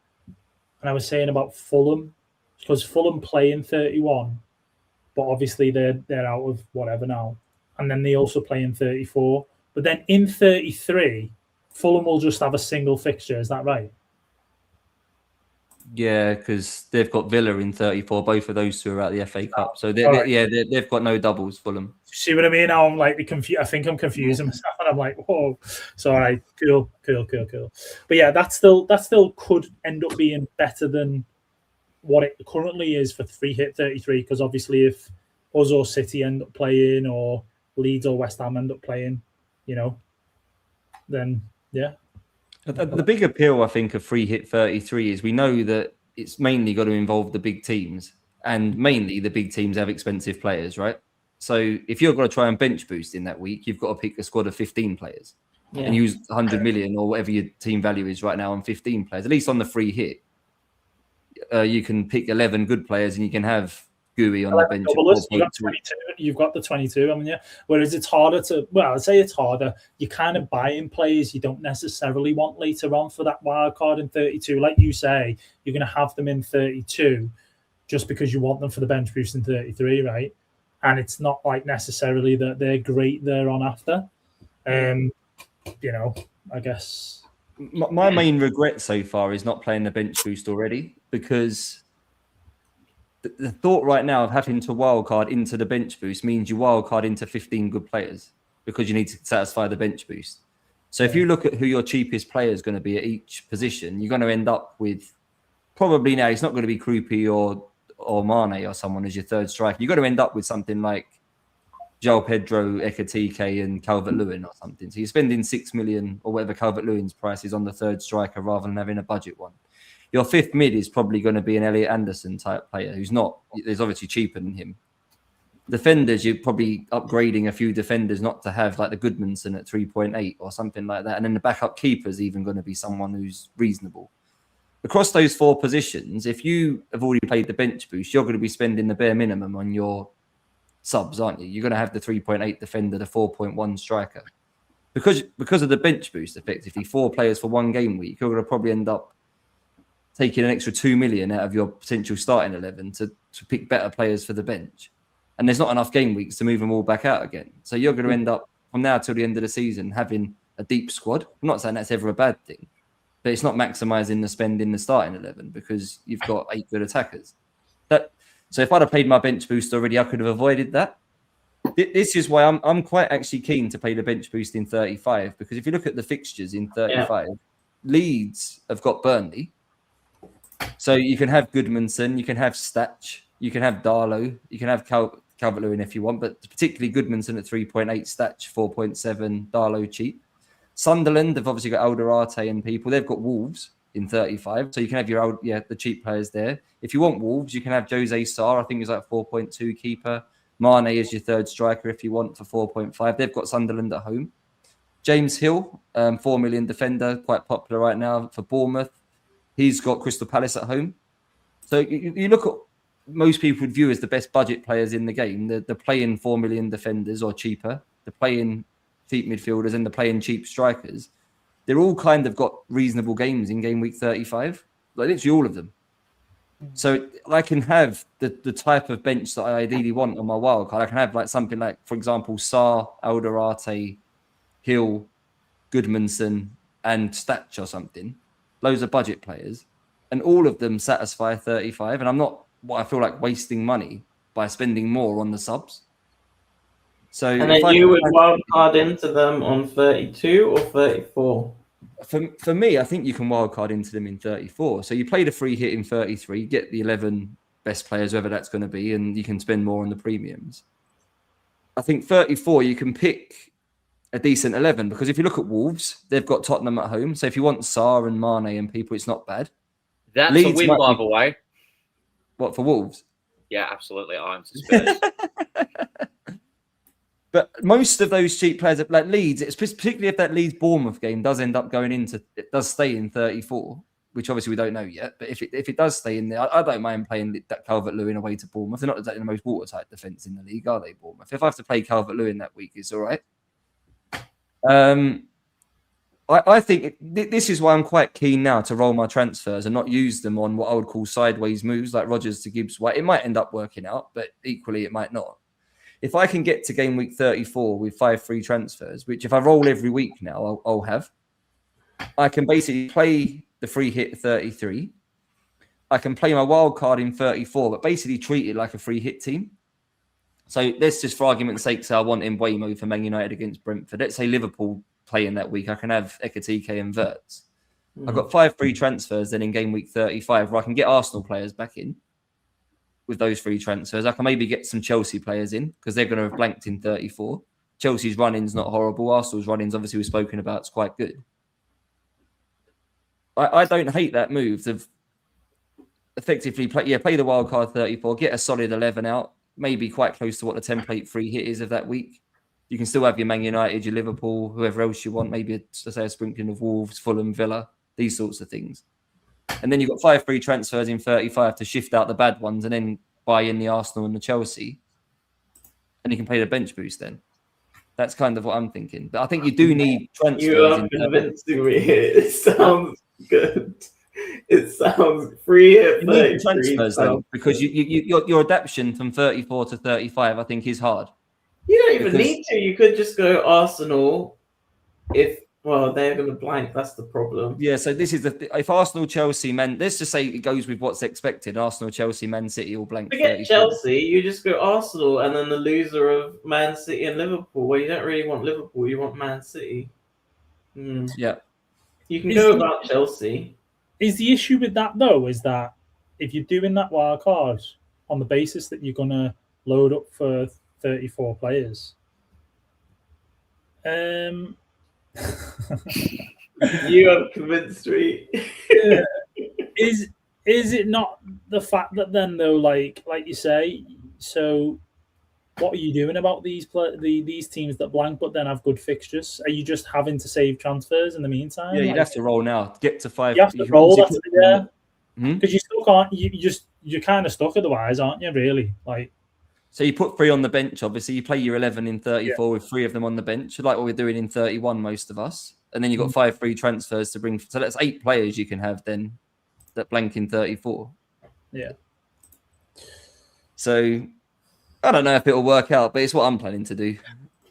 and I was saying about Fulham, because Fulham play in 31, but obviously they're out of whatever now. And then they also play in 34. But then in 33, Fulham will just have a single fixture. Is that right? Yeah, because they've got Villa in 34. Both of those two are at the FA Cup. So they've got no doubles, Fulham. See what I mean? Now I'm like confused. I think I'm confusing myself, and I'm like, whoa. So all right, cool. But yeah, that still could end up being better than what it currently is for free hit 33. Because obviously, if us or City end up playing, or Leeds or West Ham end up playing, then yeah. The big appeal, I think, of free hit 33 is we know that it's mainly got to involve the big teams, and mainly the big teams have expensive players, right? So if you're going to try and bench boost in that week, you've got to pick a squad of 15 players and use 100 million or whatever your team value is right now on 15 players. At least on the free hit, you can pick 11 good players and you can have Gooey on the bench. You've got the 22, haven't you? Whereas it's harder to, well, I'd say it's harder. You're kind of buying players you don't necessarily want later on for that wild card in 32. Like you say, you're going to have them in 32 just because you want them for the bench boost in 33, right? And it's not like necessarily that they're great there on after. You know, I guess. My main regret so far is not playing the bench boost already, because the thought right now of having to wildcard into the bench boost means you wildcard into 15 good players because you need to satisfy the bench boost. So if you look at who your cheapest player is going to be at each position, you're going to end up with probably now it's not going to be Krupi or Mane or someone as your third striker. You're going to end up with something like João Pedro, Ekatike, and Calvert-Lewin or something. So you're spending 6 million or whatever Calvert-Lewin's price is on the third striker rather than having a budget one. Your fifth mid is probably going to be an Elliot Anderson type player who's not, there's obviously cheaper than him. Defenders, you're probably upgrading a few defenders not to have like the Goodmanson at 3.8 or something like that. And then the backup keeper's even going to be someone who's reasonable. Across those four positions, if you have already played the bench boost, you're going to be spending the bare minimum on your subs, aren't you? You're going to have the 3.8 defender, the 4.1 striker. Because of the bench boost, effectively, 4 players for one game week, you're going to probably end up taking an extra 2 million out of your potential starting 11 to pick better players for the bench. And there's not enough game weeks to move them all back out again. So you're going to end up, from now till the end of the season, having a deep squad. I'm not saying that's ever a bad thing, but it's not maximising the spend in the starting 11 because you've got 8 good attackers. So if I'd have played my bench boost already, I could have avoided that. This is why I'm quite actually keen to play the bench boost in 35, because if you look at the fixtures in 35, Leeds have got Burnley. So you can have Goodmanson, you can have Statch, you can have Darlow, you can have Calvert-Lewin if you want, but particularly Goodmanson at 3.8, Statch 4.7, Darlow cheap. Sunderland have obviously got Alderate and people. They've got Wolves in 35, so you can have your the cheap players there. If you want Wolves, you can have Jose Sarr. I think he's like 4.2 keeper. Mane is your third striker if you want for 4.5. They've got Sunderland at home. James Hill, 4 million defender, quite popular right now for Bournemouth. He's got Crystal Palace at home. So you look at most people would view as the best budget players in the game. They're playing 4 million defenders or cheaper. They're playing cheap midfielders and they're playing cheap strikers. They're all kind of got reasonable games in game week 35. Like literally all of them. So I can have the type of bench that I ideally want on my wild card. I can have like something like, for example, Sarr, Alderate, Hill, Goodmanson, and Statch or something. Loads of budget players. And all of them satisfy 35. And I'm not, what I feel like, wasting money by spending more on the subs. So and then you would wild card into them on 32 or 34? For me, I think you can wildcard into them in 34. So you play the free hit in 33, get the 11 best players, whoever that's going to be, and you can spend more on the premiums. I think 34, you can pick a decent 11, because if you look at Wolves, they've got Tottenham at home. So if you want Sarr and Mane and people, it's not bad. That's Leeds a win, by the way. What, for Wolves? Yeah, absolutely. I'm suspicious. But most of those cheap players, like Leeds, it's particularly if that Leeds Bournemouth game does end up going into, it does stay in 34, which obviously we don't know yet. But if it does stay in there, I don't mind playing that Calvert-Lewin away to Bournemouth. They're not exactly the most watertight defence in the league, are they, Bournemouth? If I have to play Calvert-Lewin that week, it's all right. I think this is why I'm quite keen now to roll my transfers and not use them on what I would call sideways moves like Rodgers to Gibbs White. It might end up working out, but equally it might not. If I can get to game week 34 with 5 free transfers, which if I roll every week now, I'll have, I can basically play the free hit 33. I can play my wild card in 34, but basically treat it like a free hit team. So let's just, for argument's sake, say I want Mbeumo for Man United against Brentford. Let's say Liverpool playing that week. I can have Ekatike and Wirtz. I've got 5 free transfers then in game week 35 where I can get Arsenal players back in. With those free transfers, I can maybe get some Chelsea players in because they're going to have blanked in 34. Chelsea's running's not horrible. Arsenal's running's obviously we've spoken about. It's quite good. I don't hate that move of effectively play the wild card 34, get a solid 11 out, maybe quite close to what the template free hit is of that week. You can still have your Man United, your Liverpool, whoever else you want, maybe a sprinkling of Wolves, Fulham, Villa, these sorts of things. And then you've got 5 free transfers in 35 to shift out the bad ones and then buy in the Arsenal and the Chelsea. And you can play the bench boost then. That's kind of what I'm thinking. But I think you do need transfers. You are convincing me here. It sounds good. It sounds free hit. You need transfers though, because your adaptation from 34 to 35, I think, is hard. You don't even need to. You could just go Arsenal. Well, they're going to blank. That's the problem. Yeah. So this is if Arsenal, Chelsea, let's just say it goes with what's expected. Arsenal, Chelsea, Man City all blank. Forget Chelsea. You just go Arsenal, and then the loser of Man City and Liverpool. Well, you don't really want Liverpool. You want Man City. Yeah. You can go about Chelsea. Is the issue with that though? Is that if you're doing that wild card on the basis that you're going to load up for 34 players? You have convinced me. Is it not the fact that then though, like you say, so what are you doing about these teams that blank but then have good fixtures? Are you just having to save transfers in the meantime? Yeah, you'd have to roll now. Get to 5. You have to roll. That's yeah. Because you still can't. You're kind of stuck otherwise, aren't you? Really, like. So you put 3 on the bench, obviously. You play your 11 in 34 with 3 of them on the bench, like what we're doing in 31, most of us. And then you've got 5 free transfers to bring. So that's 8 players you can have then that blank in 34. Yeah. So I don't know if it'll work out, but it's what I'm planning to do.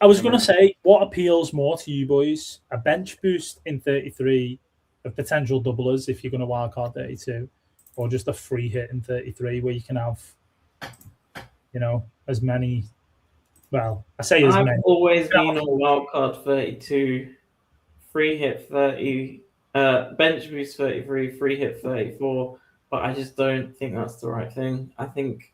I was going to say, what appeals more to you boys? A bench boost in 33 of potential doublers if you're going to wildcard 32, or just a free hit in 33 where you can have, as many. Well, I say as many. I've always been on wildcard 32, free hit 30, bench boost 33, free hit 34. But I just don't think that's the right thing. I think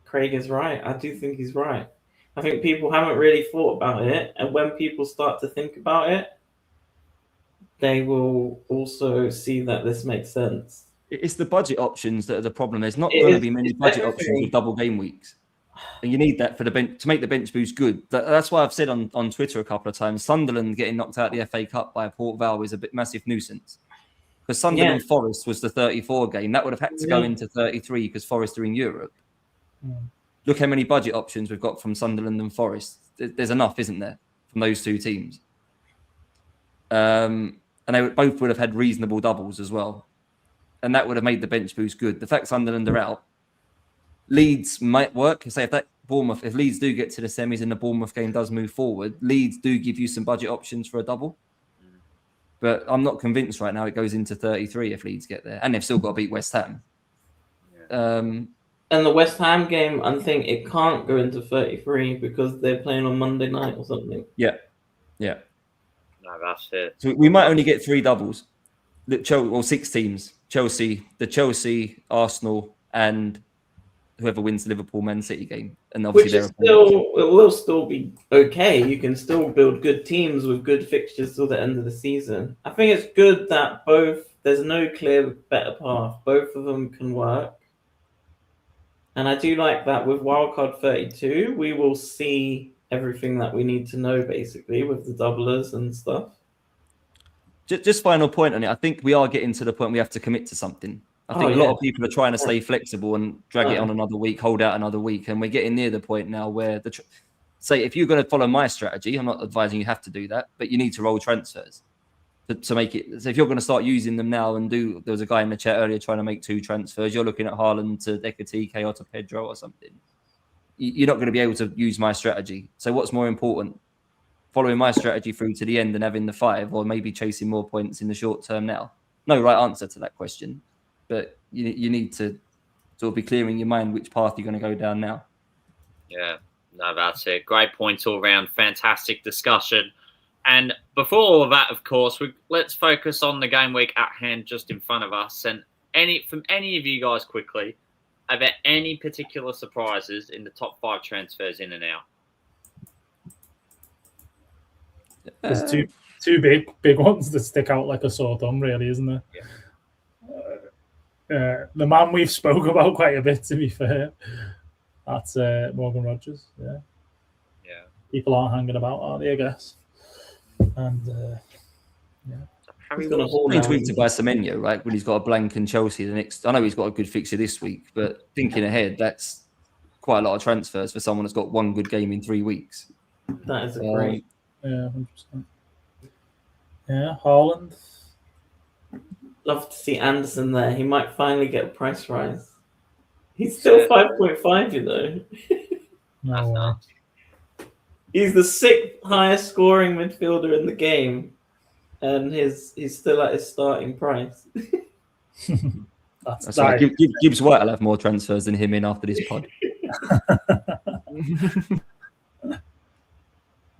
Craig is right. I do think he's right. I think people haven't really thought about it. And when people start to think about it, they will also see that this makes sense. It's the budget options that are the problem. There's not going to be many budget options with double game weeks. And you need that for the bench to make the bench boost good. That's why I've said on Twitter a couple of times, Sunderland getting knocked out of the FA Cup by Port Vale is a massive nuisance. Because Sunderland Forest was the 34 game. That would have had to go into 33 because Forest are in Europe. Look how many budget options we've got from Sunderland and Forest. There's enough, isn't there, from those 2 teams? And they both would have had reasonable doubles as well. And that would have made the bench boost good. The fact Sunderland are out, Leeds might work. Say if Leeds do get to the semis and the Bournemouth game does move forward, Leeds do give you some budget options for a double. But I'm not convinced right now it goes into 33 if Leeds get there. And they've still got to beat West Ham. And the West Ham game, I think it can't go into 33 because they're playing on Monday night or something. Yeah. No, that's it. So we might only get 3 doubles. 6 teams. Chelsea, Arsenal, and whoever wins the Liverpool Man City game. And obviously it will still be okay. You can still build good teams with good fixtures till the end of the season. I think it's good that there's no clear better path. Both of them can work. And I do like that with wildcard 32, we will see everything that we need to know, basically, with the doublers and stuff. Just final point on it. I think we are getting to the point we have to commit to something. I think a lot of people are trying to stay flexible and drag it on another week, hold out another week. And we're getting near the point now where, say, if you're going to follow my strategy, I'm not advising you have to do that, but you need to roll transfers to make it. So if you're going to start using them now and there was a guy in the chat earlier trying to make 2 transfers, you're looking at Haaland to Ekatike or to Pedro or something. You're not going to be able to use my strategy. So what's more important? Following my strategy through to the end and having the 5, or maybe chasing more points in the short term now? No right answer to that question. But you need to sort of be clear in your mind which path you're going to go down now. Yeah, no, that's it. Great points all round. Fantastic discussion. And before all of that, of course, let's focus on the game week at hand just in front of us. And from any of you guys quickly, are there any particular surprises in the top 5 transfers in and out? There's two big ones that stick out like a sore thumb, really, isn't there? Yeah. The man we've spoke about quite a bit, to be fair. That's Morgan Rogers. Yeah. Yeah. People aren't hanging about, are they? I guess. And Harry He's gonna Wilson. haul Strange now. week to buy Semenyo, right? When he's got a blank and Chelsea the next. I know he's got a good fixture this week, but thinking ahead, that's quite a lot of transfers for someone that's got one good game in 3 weeks. That is a great. yeah, 100%. Yeah, Haaland. Love to see Anderson there. He might finally get a price rise. He's still 5.5, you know. No way. He's the 6th highest scoring midfielder in the game, and he's still at his starting price. That's right. Gibbs White will have more transfers than him in after this pod.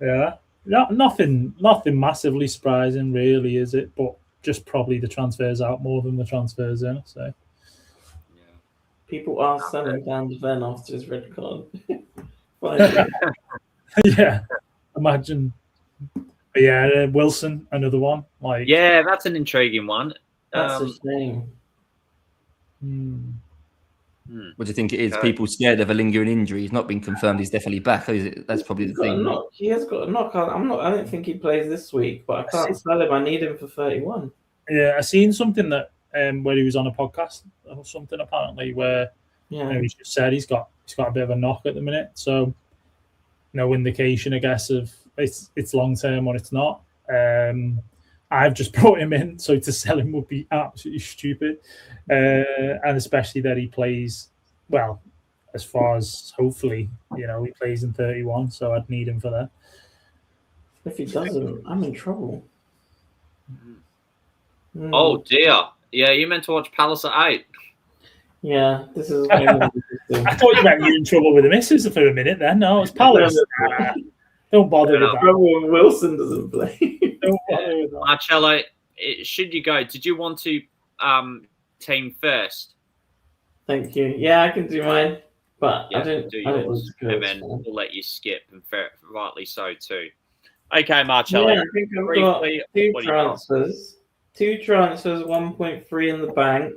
Yeah. Nothing massively surprising, really, is it? But just probably the transfers out more than the transfers in. So People are selling down the Ven after his red card. yeah, imagine. But yeah, Wilson, another one. Like, Yeah, that's an intriguing one. That's a shame. What do you think it is? People scared of a lingering injury. He's not been confirmed. He's definitely back. Is it? That's probably the thing. He has got a knock. I don't think he plays this week, but I can't sell him. I need him for 31. Yeah, I seen something that where he was on a podcast or something apparently where he just said he's got a bit of a knock at the minute. So no indication, I guess, of it's long term or it's not. I've just brought him in, so to sell him would be absolutely stupid, and especially that he plays well. As far as hopefully, he plays in 31, so I'd need him for that. If he doesn't, I'm in trouble. Oh dear! Yeah, you meant to watch Palace at 8. Yeah, this is. I thought you meant you were in trouble with the missus for a minute. Then no, it's Palace. Don't bother with that. Trouble when Wilson doesn't play. Don't bother with that. Marcello, should you go? Did you want to team first? Thank you. Yeah, I can do mine, but Yeah, I don't do want yours, to go, and then so. we'll let you skip, and rightly so too. Okay, Marcello. Yeah, I think I've got two transfers. 1.3 in the bank.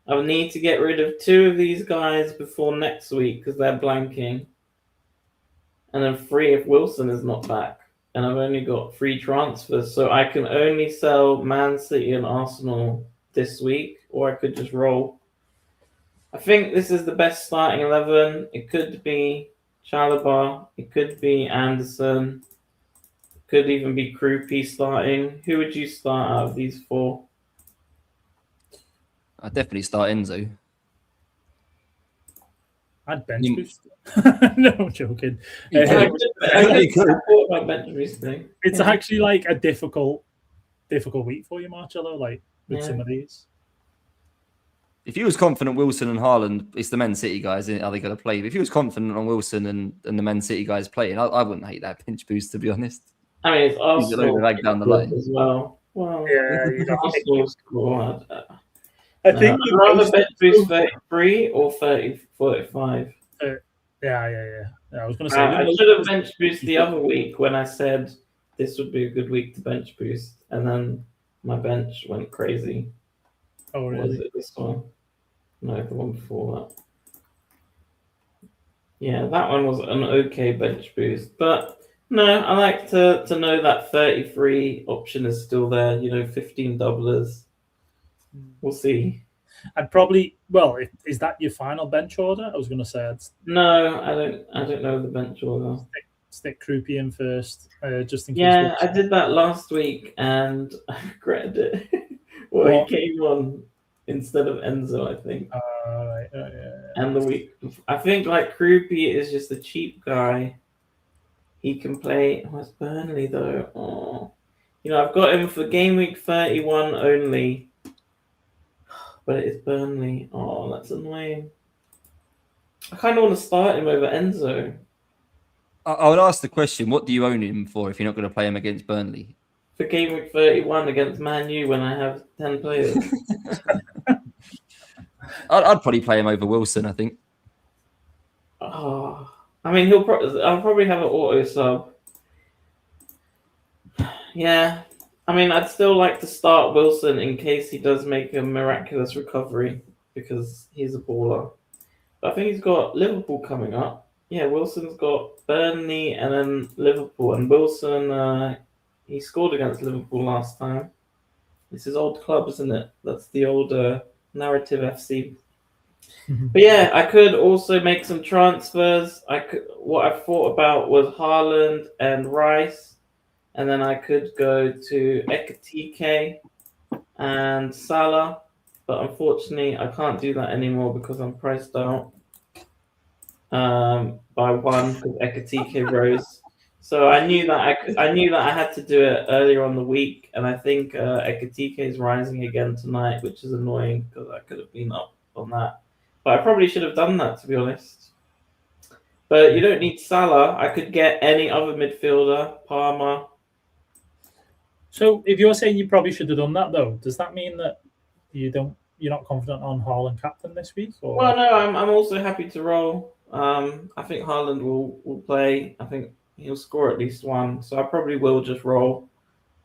I will need to get rid of 2 of these guys before next week because they're blanking. And then 3 if Wilson is not back. And I've only got 3 transfers. So I can only sell Man City and Arsenal this week, or I could just roll. I think this is the best starting 11. It could be Chalobah. It could be Anderson. It could even be Krupi starting. Who would you start out of these 4? I'd definitely start Enzo. I'd bench boost. No, I'm joking. It's actually like a difficult week for you, Marcello, like with some of these. If he was confident Wilson and Haaland, it's the Man City guys, are they going to play? But if he was confident on Wilson and the Man City guys playing, I wouldn't hate that bench boost, to be honest. I mean, it's Arsenal down the line as well. Well, yeah, Arsenal squad. I think I'd rather bench boost 33 or 45. Yeah. I was going to say. I should have bench boost the other week when I said this would be a good week to bench boost, and then my bench went crazy. Oh, really? Was it this one? No, the one before that. Yeah, that one was an okay bench boost, but no, I like to know that 33 option is still there. 15 doublers. We'll see. I'd probably. Well, is that your final bench order? I was going to say. No, I don't know the bench order. Stick Krupi in first, just in case. Yeah, I did that last week and I regretted it. He came on instead of Enzo, I think. Right. And the week, I think like Krupi is just a cheap guy. He can play. Oh, it's Burnley though. Oh, I've got him for game week 31 only. But it is Burnley. Oh, that's annoying. I kind of want to start him over Enzo. I would ask the question, what do you own him for if you're not going to play him against Burnley? For game week 31 against Man U when I have 10 players. I'd probably play him over Wilson, I think. Oh, I mean, I'll probably have an auto sub. Yeah. I mean, I'd still like to start Wilson in case he does make a miraculous recovery because he's a baller. I think he's got Liverpool coming up. Yeah, Wilson's got Burnley and then Liverpool. And Wilson, he scored against Liverpool last time. It's his old club, isn't it? That's the old Narrative FC. But yeah, I could also make some transfers. What I thought about was Haaland and Rice, and then I could go to Ekitike and Salah. But unfortunately, I can't do that anymore because I'm priced out by one because Ekitike rose. So I knew that I had to do it earlier on the week, and I think Ekitike is rising again tonight, which is annoying because I could have been up on that. But I probably should have done that, to be honest. But you don't need Salah. I could get any other midfielder, Palmer. So if you're saying you probably should have done that, though, does that mean that you're not confident on Haaland captain this week? Or? Well, no, I'm also happy to roll. I think Haaland will play. I think he'll score at least one. So I probably will just roll.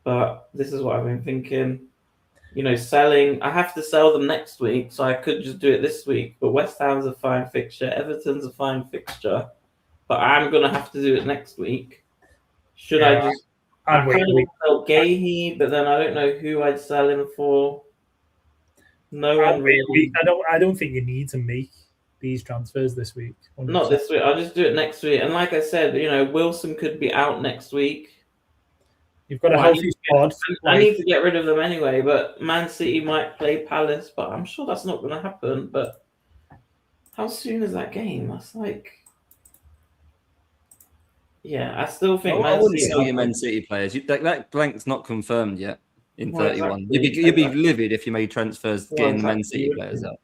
But this is what I've been thinking. Selling. I have to sell them next week, so I could just do it this week. But West Ham's a fine fixture. Everton's a fine fixture. But I'm going to have to do it next week. Should I just... I kind of sell Gahey, but then I don't know who I'd sell him for. No one really. I don't think you need to make these transfers this week. 100%. Not this week. I'll just do it next week. And like I said, Wilson could be out next week. You've got a healthy squad. I need to get rid of them anyway, but Man City might play Palace, but I'm sure that's not going to happen. But how soon is that game? That's like... Yeah, I still think I wouldn't sell your Man City players. That blank's not confirmed yet in 31. Exactly. You'd be livid if you made transfers getting the Man City players out.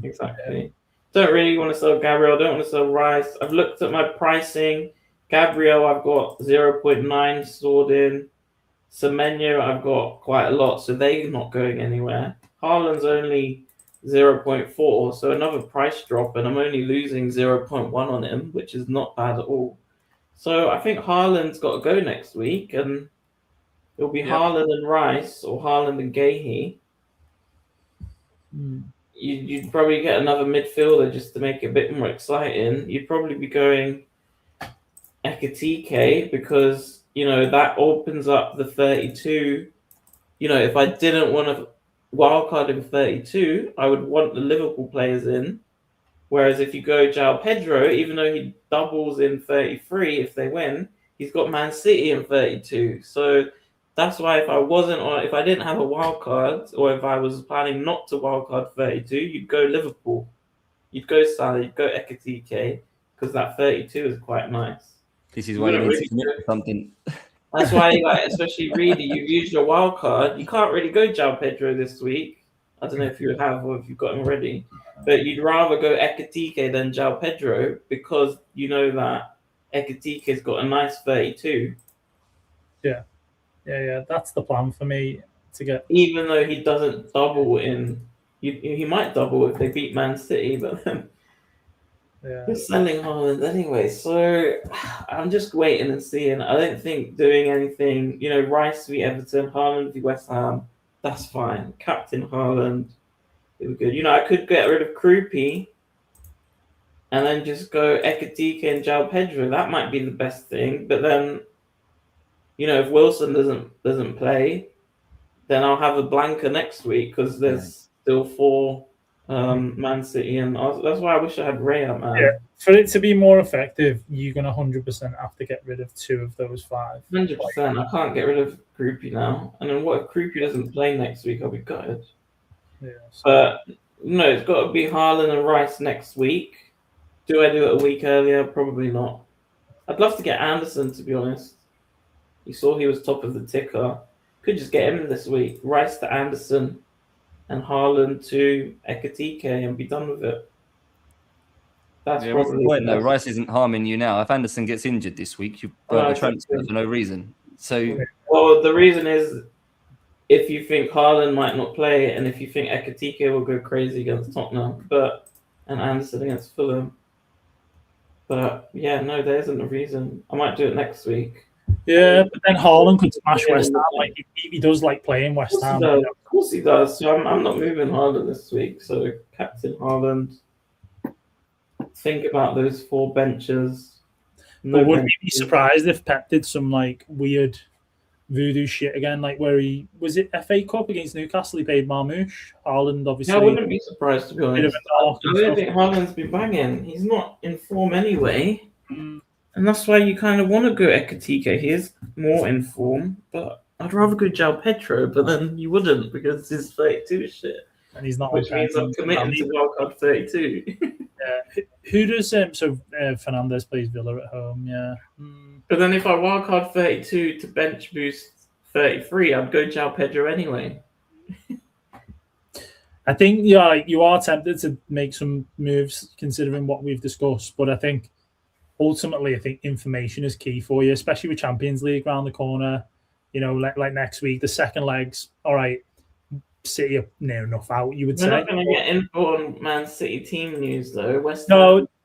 Exactly. Don't really want to sell Gabriel. Don't want to sell Rice. I've looked at my pricing. Gabriel, I've got 0.9 stored in. Semenyo, I've got quite a lot, so they're not going anywhere. Haaland's only 0.4, so another price drop, and I'm only losing 0.1 on him, which is not bad at all. So I think Haaland's got to go next week, and it'll be Haaland and Rice or Haaland and Gahey. You'd probably get another midfielder just to make it a bit more exciting. You'd probably be going Ekitike because, that opens up the 32. If I didn't want to wildcard in 32, I would want the Liverpool players in. Whereas if you go João Pedro, even though he doubles in 33 if they win, he's got Man City in 32. So that's why if I didn't have a wild card, or if I was planning not to wild card 32, you'd go Liverpool. You'd go Salah, you'd go Ekitike, because that 32 is quite nice. This is why you need to commit to something. That's why, especially Reidy, you've used your wild card. You can't really go João Pedro this week. I don't know if you have or if you've got him ready. But you'd rather go Ekitike than João Pedro because you know that Ekitike's got a nice 32. Yeah. That's the plan for me to get. Even though he doesn't double in, he might double if they beat Man City, but then you're selling Haaland anyway. So I'm just waiting and seeing. I don't think doing anything. Rice v Everton, Haaland v West Ham. That's fine. Captain Haaland. It was good. I could get rid of Krupi and then just go Ekitike and João Pedro. That might be the best thing. But then, if Wilson doesn't play, then I'll have a blanker next week because there's still 4 Man City. And that's why I wish I had Raya, man. Yeah. For it to be more effective, you're going to 100% have to get rid of 2 of those 5. 100%. I can't get rid of Krupi now. And then what if Krupi doesn't play next week? I'll be gutted. Yeah, but no, it's got to be Haaland and Rice next week. Do I do it a week earlier? Probably not. I'd love to get Anderson, to be honest. You saw he was top of the ticker. Could just get him this week. Rice to Anderson and Haaland to Ekitike and be done with it. That's probably the point, though. Rice isn't harming you now. If Anderson gets injured this week, you've got the transfer for no reason. So, well, the reason is if you think Haaland might not play, and if you think Ekitike will go crazy against Tottenham, and Anderson against Fulham. But yeah, no, there isn't a reason. I might do it next week. Yeah, but then Haaland could smash West Ham. Like he does like playing West Ham. Of course he does. So I'm not moving Haaland this week. So Captain Haaland. think about those 4 benches. But would we be surprised if Pep did some like weird voodoo shit again, like where he was it FA Cup against Newcastle? He paid Marmoush. Haaland, obviously. I wouldn't be surprised, to be honest. I don't stuff. think Haaland's been banging. He's not in form anyway. Mm. And that's why you kind of want to go Ekatike. He is more in form, but I'd rather go João Pedro, but then you wouldn't because he's 32 shit. And he's not. Which means I'm committing to wildcard 32. Yeah. Who does Fernandez plays Villa at home? Yeah. But then if I wildcard 32 to bench boost 33, I'd go João Pedro anyway. I think you are tempted to make some moves considering what we've discussed, but I think ultimately information is key for you, especially with Champions League around the corner. You know, like next week, the second legs. All right, City are near enough out. You would say. We're not going to get info on Man City team news though.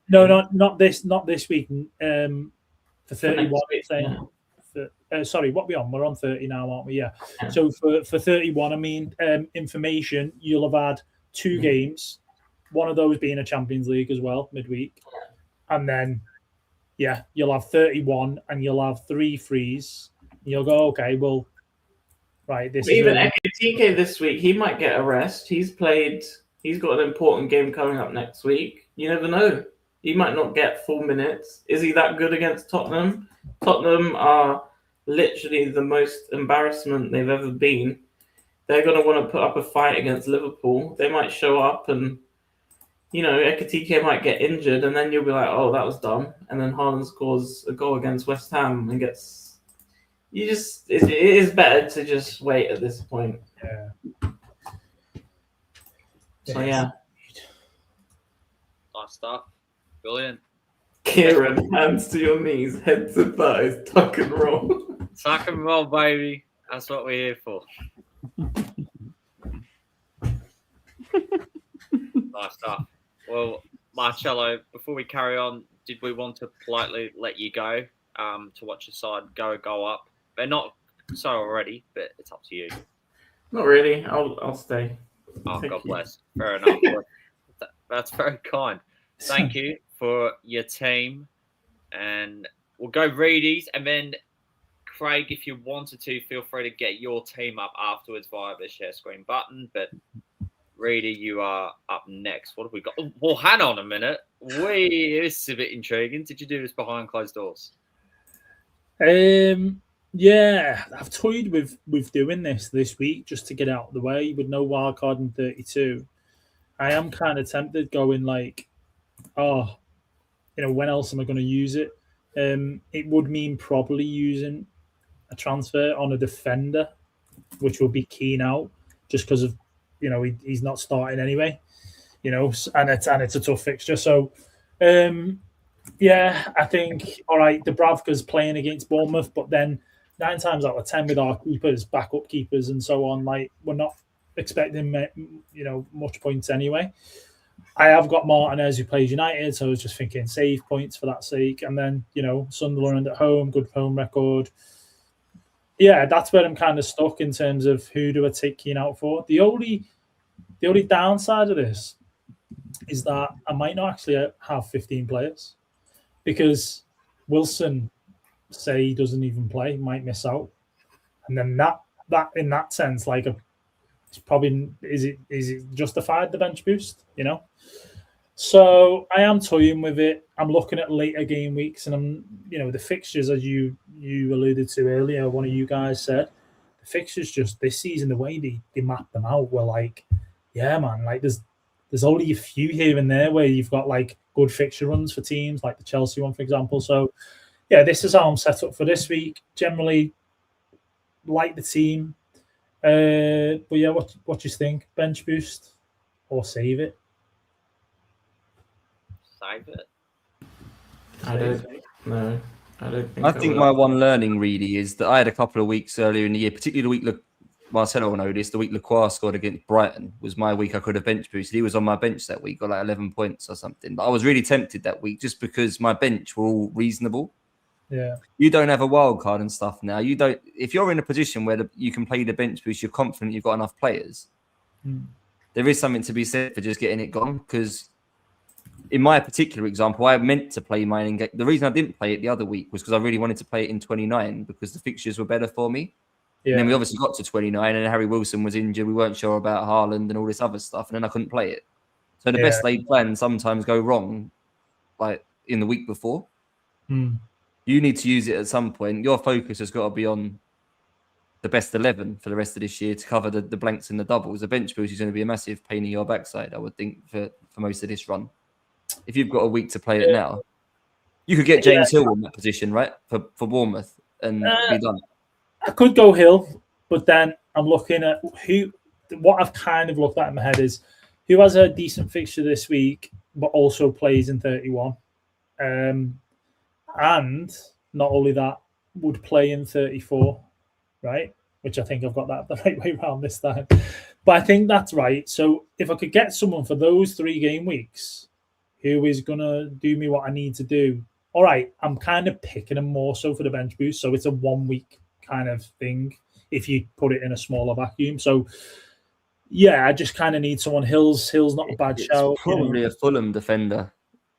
No, not this week. For 31, sorry, what we on? We're on 30 now, aren't we? Yeah. So for 31, I mean, information. You'll have had 2 games, one of those being a Champions League as well midweek, and then you'll have 31, and you'll have 3 frees. You'll go, okay, well, right. This even Ekatike this week, he might get a rest. He's got an important game coming up next week. You never know. He might not get full minutes. Is he that good against Tottenham? Tottenham are literally the most embarrassment they've ever been. They're going to want to put up a fight against Liverpool. They might show up and, Ekatike might get injured and then you'll be like, oh, that was dumb. And then Haaland scores a goal against West Ham and gets... it is better to just wait at this point. Yeah. So, yeah. Nice stuff. Brilliant. Kieran, hands to your knees, head to thighs, tuck and roll. Tuck and roll, baby. That's what we're here for. Nice stuff. Well, Marcello, before we carry on, did we want to politely let you go to watch your side go up? They're not so already, but it's up to you. Not really. I'll stay. Oh, God bless. Fair enough. That's very kind. Thank you for your team. And we'll go Reidy's. And then, Craig, if you wanted to, feel free to get your team up afterwards via the share screen button. But, Reidy, you are up next. What have we got? Oh, well, hang on a minute. This is a bit intriguing. Did you do this behind closed doors? Yeah, I've toyed with doing this week just to get out of the way with no wildcard in 32. I am kind of tempted going like, when else am I going to use it? It would mean probably using a transfer on a defender, which will be Keane out just because of, he's not starting anyway, and it's a tough fixture. So, I think, all right, Dubravka's playing against Bournemouth, but then 9 times out of 10 with our keepers, backup keepers and so on, like we're not expecting, much points anyway. I have got Martinez who plays United, so I was just thinking save points for that sake. And then, Sunderland at home, good home record. Yeah, that's where I'm kind of stuck in terms of who do I take Keane out for. The only downside of this is that I might not actually have 15 players because Wilson, say he doesn't even play, might miss out. And then that in that sense, like it's probably is it justified the bench boost, So I am toying with it. I'm looking at later game weeks and I'm the fixtures as you alluded to earlier, one of you guys said, the fixtures just this season, the way they map them out were like, yeah man, like there's only a few here and there where you've got like good fixture runs for teams, like the Chelsea one, for example. So yeah, this is how I'm set up for this week. Generally, like the team. But yeah, what do you think? Bench boost or save it? Save it. I don't think I think my one learning really is that I had a couple of weeks earlier in the year, particularly the week Marcello will know this, the week Lacroix scored against Brighton was my week I could have bench boosted. He was on my bench that week, got like 11 points or something. But I was really tempted that week just because my bench were all reasonable. Yeah. You don't have a wild card and stuff now. You don't. If you're in a position where you can play the bench boost, you're confident you've got enough players. There is something to be said for just getting it gone because in my particular example, I meant to play mine in game. The reason I didn't play it the other week was because I really wanted to play it in 29 because the fixtures were better for me. Yeah. And then we obviously got to 29 and Harry Wilson was injured. We weren't sure about Haaland and all this other stuff. And then I couldn't play it. So the best laid plans sometimes go wrong, like in the week before. You need to use it at some point. Your focus has got to be on the best 11 for the rest of this year to cover the blanks and the doubles. The bench boost is going to be a massive pain in your backside, I would think, for most of this run. If you've got a week to play it now, you could get James Hill in that position, right? For Bournemouth and be done. I could go Hill, but then I'm looking at what I've kind of looked at in my head is who has a decent fixture this week, but also plays in 31. And not only that, would play in 34, right? Which I think I've got that the right way around this time. But I think that's right. So if I could get someone for those 3 game weeks who is going to do me what I need to do, all right, I'm kind of picking them more so for the bench boost. So it's a 1 week kind of thing if you put it in a smaller vacuum. So yeah, I just kind of need someone. Hill's not a bad shout. Probably a Fulham defender.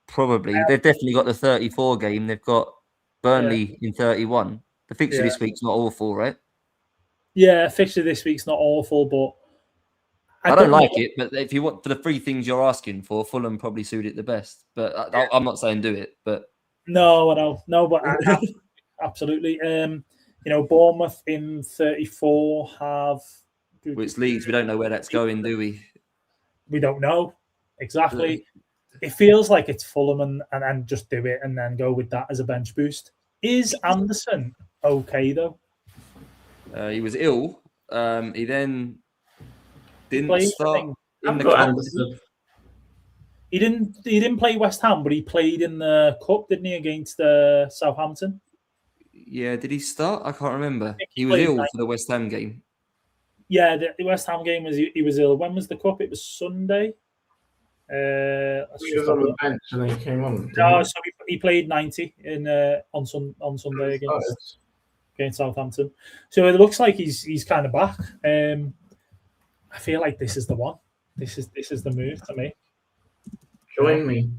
Probably. They've definitely got the 34 game. They've got Burnley in 31. The fixture this week's not awful, right? Yeah, fixture this week's not awful, but I don't like it. But if you want for the 3 things you're asking for, Fulham probably suit it the best. But I'm not saying do it. But no, but absolutely. Bournemouth in 34 have. It's Leeds. We don't know where that's going, do we? We don't know exactly. It feels like it's Fulham and just do it and then go with that as a bench boost. Is Anderson okay though? He was ill. He then didn't start in the cup. He didn't play West Ham, but he played in the cup, didn't he, against Southampton? Yeah, did he start? I can't remember. He was ill for the West Ham game. Yeah, the West Ham game he was ill. When was the cup? It was Sunday. He was on the bench and then he came on. No, so he played 90 on Sunday against Southampton. So it looks like he's kind of back. I feel like this is the one. This is the move to make. Join me.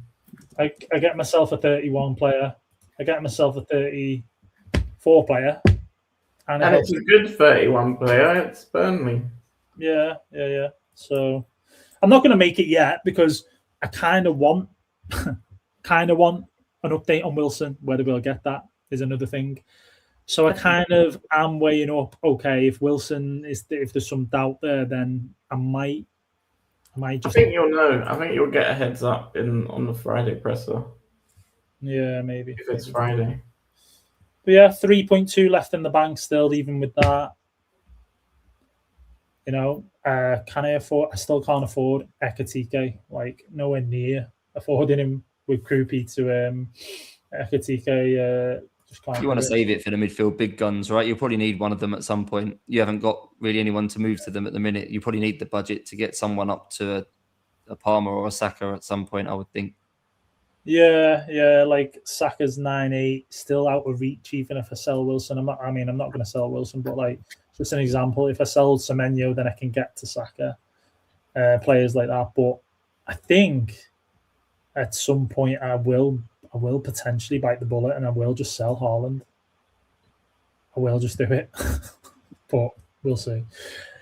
I get myself a 31 player. I get myself a 34 player. And it's a good 31 player. It's Burnley. Yeah. So I'm not going to make it yet because I kind of want an update on Wilson. Whether we'll get that is another thing. So I kind of am weighing up. Okay, if Wilson if there's some doubt there, then I might just. I think you'll know. I think you'll get a heads up on the Friday presser. Yeah, maybe if it's Friday. But yeah, 3.2 left in the bank still, even with that. Can I afford? I still can't afford Ekatike. Like nowhere near affording him with Krupi to Ekatike. Just can't. You want to save it for the midfield big guns, right? You'll probably need one of them at some point. You haven't got really anyone to move to them at the minute. You probably need the budget to get someone up to a Palmer or a Saka at some point, I would think. Yeah, like Saka's 9.8, still out of reach. Even if I sell Wilson, I'm not going to sell Wilson, but like just an example, if I sell Semenyo, then I can get to Saka, players like that. But I think at some point I will potentially bite the bullet and I will just sell Haaland. I will just do it, but we'll see.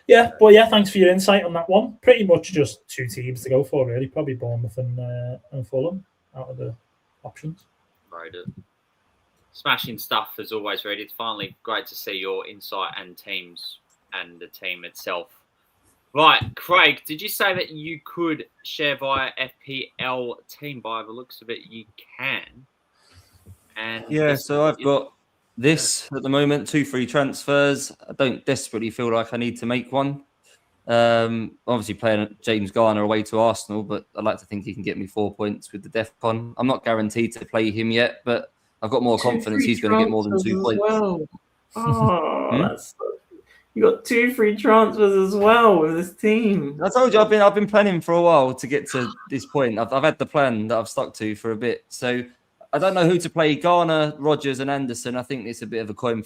Yeah, thanks for your insight on that one. Pretty much just 2 teams to go for, really. Probably Bournemouth and Fulham out of the options. Very good. Smashing stuff as always, Reidy. It's finally great to see your insight and teams and the team itself. Right, Craig, did you say that you could share via FPL team? By the looks of it, you can. And yeah, so I've got this at the moment, 2 free transfers. I don't desperately feel like I need to make one. Obviously playing James Garner away to Arsenal, but I'd like to think he can get me 4 points with the DEFCON. I'm not guaranteed to play him yet, but I've got more confidence he's going to get more than 2 points. Well. Oh, you got 2 free transfers as well with this team. I told you I've been planning for a while to get to this point. I've had the plan that I've stuck to for a bit. So I don't know who to play. Garner, Rodgers, and Anderson. I think it's a bit of a coin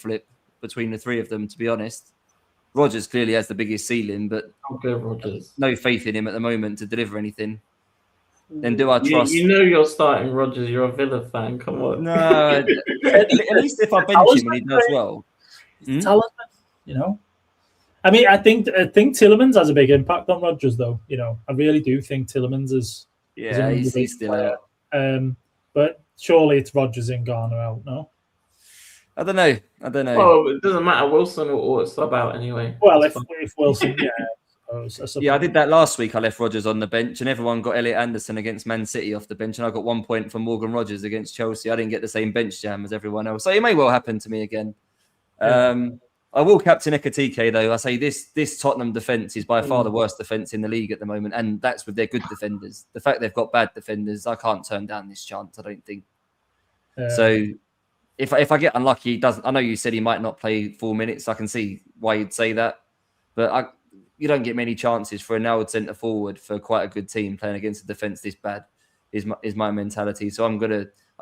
between the 3 of them, to be honest. Rodgers clearly has the biggest ceiling, but Rodgers. No faith in him at the moment to deliver anything. then do I trust? You know you're starting Rodgers. You're a Villa fan. Come on. No, at least if I bench him and he does well. Talisman, you know. I mean, I think Tielemans has a big impact on Rodgers, though. You know, I really do think Tielemans is. Yeah, he's still out. But surely it's Rodgers in Ghana out, no? I don't know. Oh, it doesn't matter. Wilson will sub out anyway. Well, if Wilson, yeah. I suppose. Yeah, I did that last week. I left Rodgers on the bench, and everyone got Elliot Anderson against Man City off the bench, and I got 1 point from Morgan Rodgers against Chelsea. I didn't get the same bench jam as everyone else, so it may well happen to me again. Yeah. I will captain Ekatike, though. I say this Tottenham defence is by far the worst defence in the league at the moment, and that's with their good defenders. The fact they've got bad defenders, I can't turn down this chance, I don't think. So if I get unlucky, he doesn't. I know you said he might not play 4 minutes. I can see why you'd say that, but you don't get many chances for a nailed centre forward for quite a good team playing against a defence this bad. Is my mentality. So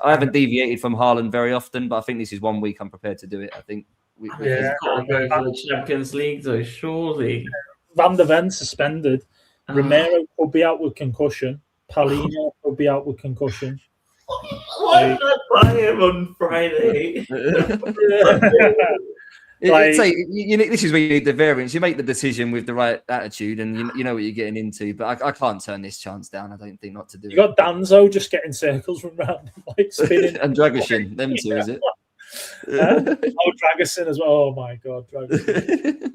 I haven't deviated from Haaland very often, but I think this is 1 week I'm prepared to do it. I think. He's got to go for the Champions League, though, surely. Van der Ven suspended. Romero could be out with concussion. Palhinha could be out with concussion. Why did I buy him on Friday? This is where you need the variance. You make the decision with the right attitude, and you know what you're getting into. But I can't turn this chance down. I don't think not to do. You got Danzo just getting circles from round, like spinning, and Dragoshin. Them two, is it? Dragosin as well. Oh my god, Dragosin.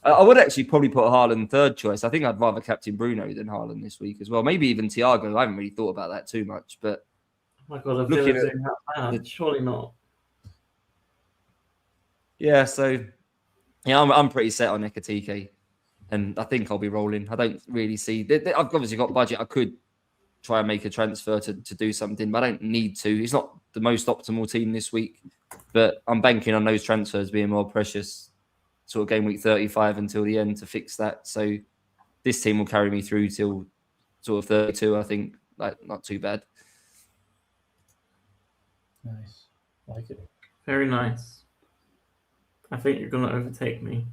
I would actually probably put Haaland third choice. I think I'd rather captain Bruno than Haaland this week as well. Maybe even Thiago. I haven't really thought about that too much, but oh my god, looking at that, surely not. Yeah, so I'm pretty set on Ekatike, and I think I'll be rolling. I don't really see. I've obviously got budget. I could try and make a transfer to do something, but I don't need to. It's not the most optimal team this week, but I'm banking on those transfers being more precious, sort of game week 35 until the end to fix that. So this team will carry me through till sort of 32, I think. Like, not too bad. Nice. Like it. Very nice. I think you're going to overtake me.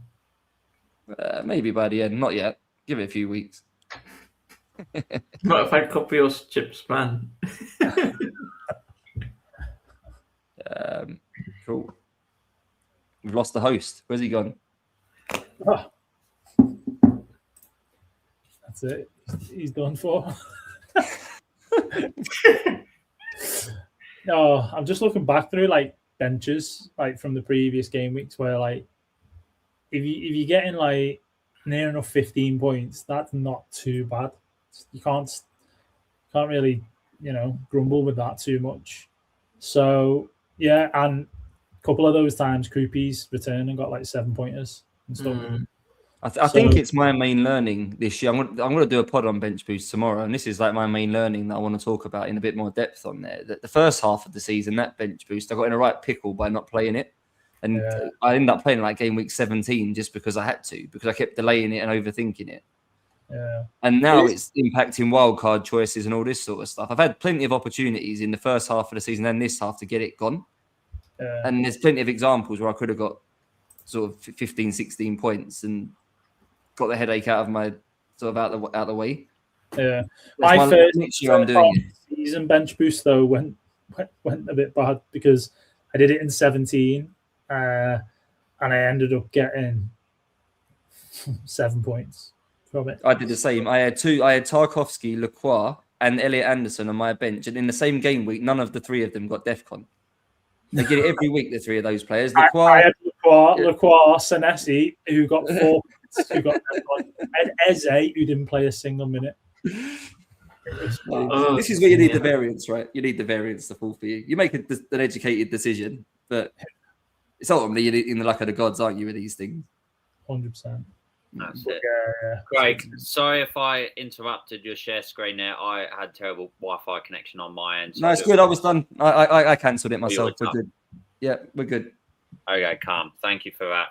Maybe by the end. Not yet. Give it a few weeks. What if I copy your chips, man? Cool. We've lost the host. Where's he gone? Oh. That's it. He's done for. No, I'm just looking back through like benches, like from the previous game weeks, where like if you're getting like near enough 15 points, that's not too bad. You can't really, grumble with that too much. So yeah, and a couple of those times Krupi's returned and got like 7-pointers and stuff. I think it's my main learning this year. I'm going to do a pod on bench boost tomorrow, and this is like my main learning that I want to talk about in a bit more depth on there. The first half of the season, that bench boost, I got in a right pickle by not playing it. And I ended up playing like game week 17 just because I had to, because I kept delaying it and overthinking it. Yeah. And now it's impacting wildcard choices and all this sort of stuff. I've had plenty of opportunities in the first half of the season and this half to get it gone. And there's plenty of examples where I could have got sort of 15, 16 points and got the headache out of my sort of out of the way. Yeah. My first season bench boost though went a bit bad because I did it in 17 and I ended up getting 7 points from it. I did the same. I had Tarkovsky, Lacroix, and Elliot Anderson on my bench, and in the same game week, none of the three of them got DEFCON. They get it every week, the three of those players. I had Lacroix, Senesi, who got 4 points, who got DEFCON, and Eze, who didn't play a single minute. This is where you need the variance, right? You need the variance to fall for you. You make an educated decision, but it's ultimately in the luck of the gods, aren't you, with these things? 100%. That's it. Yeah. Greg, sorry if I interrupted your share screen there. I had terrible Wi-Fi connection on my end. No, it's good. I was done. I cancelled it myself. We're good. Yeah, we're good. Okay, calm. Thank you for that.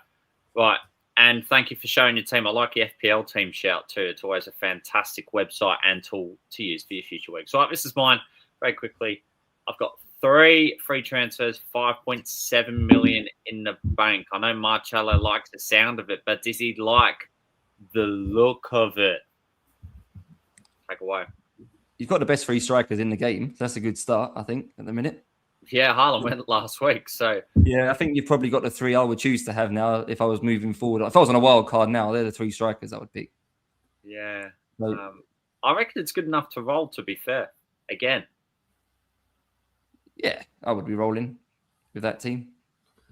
Right. And thank you for showing your team. I like the FPL team shout too. It's always a fantastic website and tool to use for your future weeks. So right, this is mine. Very quickly. I've got 3 free transfers, 5.7 million in the bank. I know Marcello likes the sound of it, but does he like the look of it? Take away. you've got the best 3 strikers in the game. So that's a good start, I think, at the minute. Yeah, Haaland went last week, so Yeah, I think you've probably got the 3 I would choose to have now if I was moving forward. If I was on a wild card now, they're the 3 strikers I would pick. yeah. So, I reckon it's good enough to roll, to be fair. Again. yeah, I would be rolling with that team.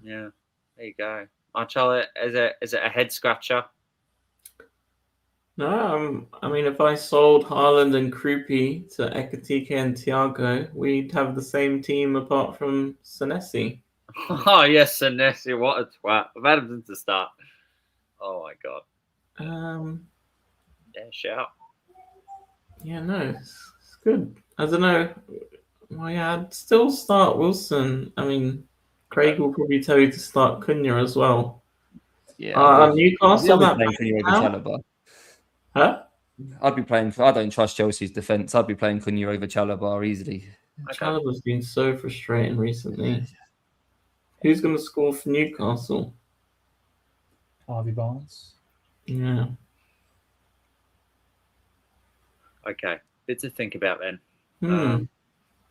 Yeah, there you go. Marcello, is it a head scratcher? No, I mean, if I sold Haaland and Krupi to Ekatike and Thiago, we'd have the same team apart from Senesi. Oh, yes, Senesi, what a twat. I've had him since the start. Oh, my God. Yeah, shout. Yeah, no, it's good. I don't know. Well, yeah, I'd still start Wilson. I mean, Craig will probably tell you to start Cunha as well. Yeah, Newcastle, I'd that be playing Cunha over now? Chalobah. Huh? I'd be playing. I don't trust Chelsea's defense. I'd be playing Cunha over Chalobah easily. Okay. Chalobah's been so frustrating recently. Who's going to score for Newcastle? Harvey Barnes. Yeah. Okay, bit to think about then.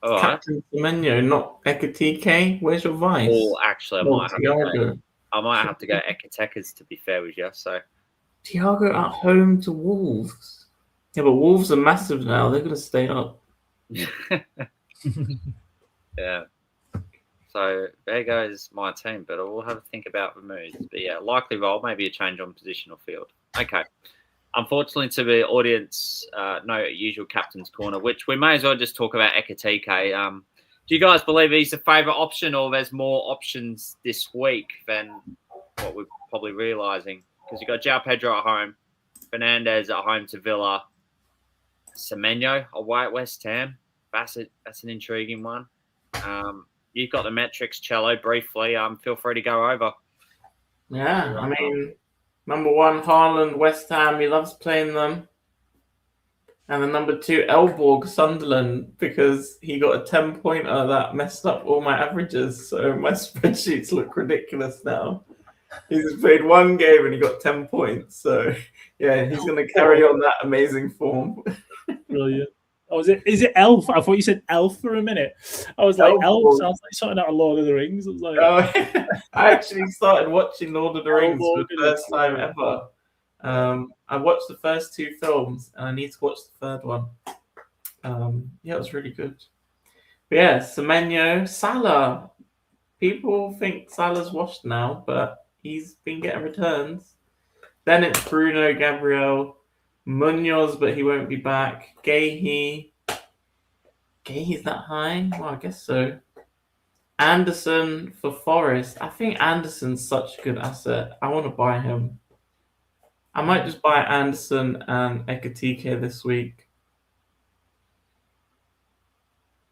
All right. Captain Semenyo, not Ekatike. Where's your vice? Or actually, Oh, Thiago. I might have to go Ekatekas, to be fair with you. So Thiago at home to Wolves. Yeah, but Wolves are massive now. They're going to stay up. yeah. So there goes my team, but I will have a think about the moves. But yeah, likely roll, maybe a change on positional field. Okay. Unfortunately, to the audience, no usual captain's corner, which we may as well just talk about Ekatike. Do you guys believe he's the favourite option, or there's more options this week than what we're probably realising? Because you've got João Pedro at home, Fernandes at home to Villa, Semenyo away at West Ham. That's an intriguing one. You've got the metrics, Cello, briefly. Feel free to go over. Yeah, I mean, number 1, Haaland, West Ham. He loves playing them. And then number 2, Elborg, Sunderland, because he got a 10-pointer that messed up all my averages. So my spreadsheets look ridiculous now. He's played 1 game and he got 10 points. So, yeah, he's going to carry on that amazing form. Brilliant. Oh, is it Elf? I thought you said Elf for a minute. I was like, Elf sounds like something out of Lord of the Rings. I was like, I actually started watching Lord of the Rings for the first time ever. I watched the first 2 films and I need to watch the 3rd one. Yeah, it was really good. But yeah, Semenyo, Salah. People think Salah's washed now, but he's been getting returns. Then it's Bruno, Gabriel, Munoz, but he won't be back. Gahey. Gahey's that high? Well, I guess so. Anderson for Forest. I think Anderson's such a good asset. I want to buy him. I might just buy Anderson and Ekatike this week.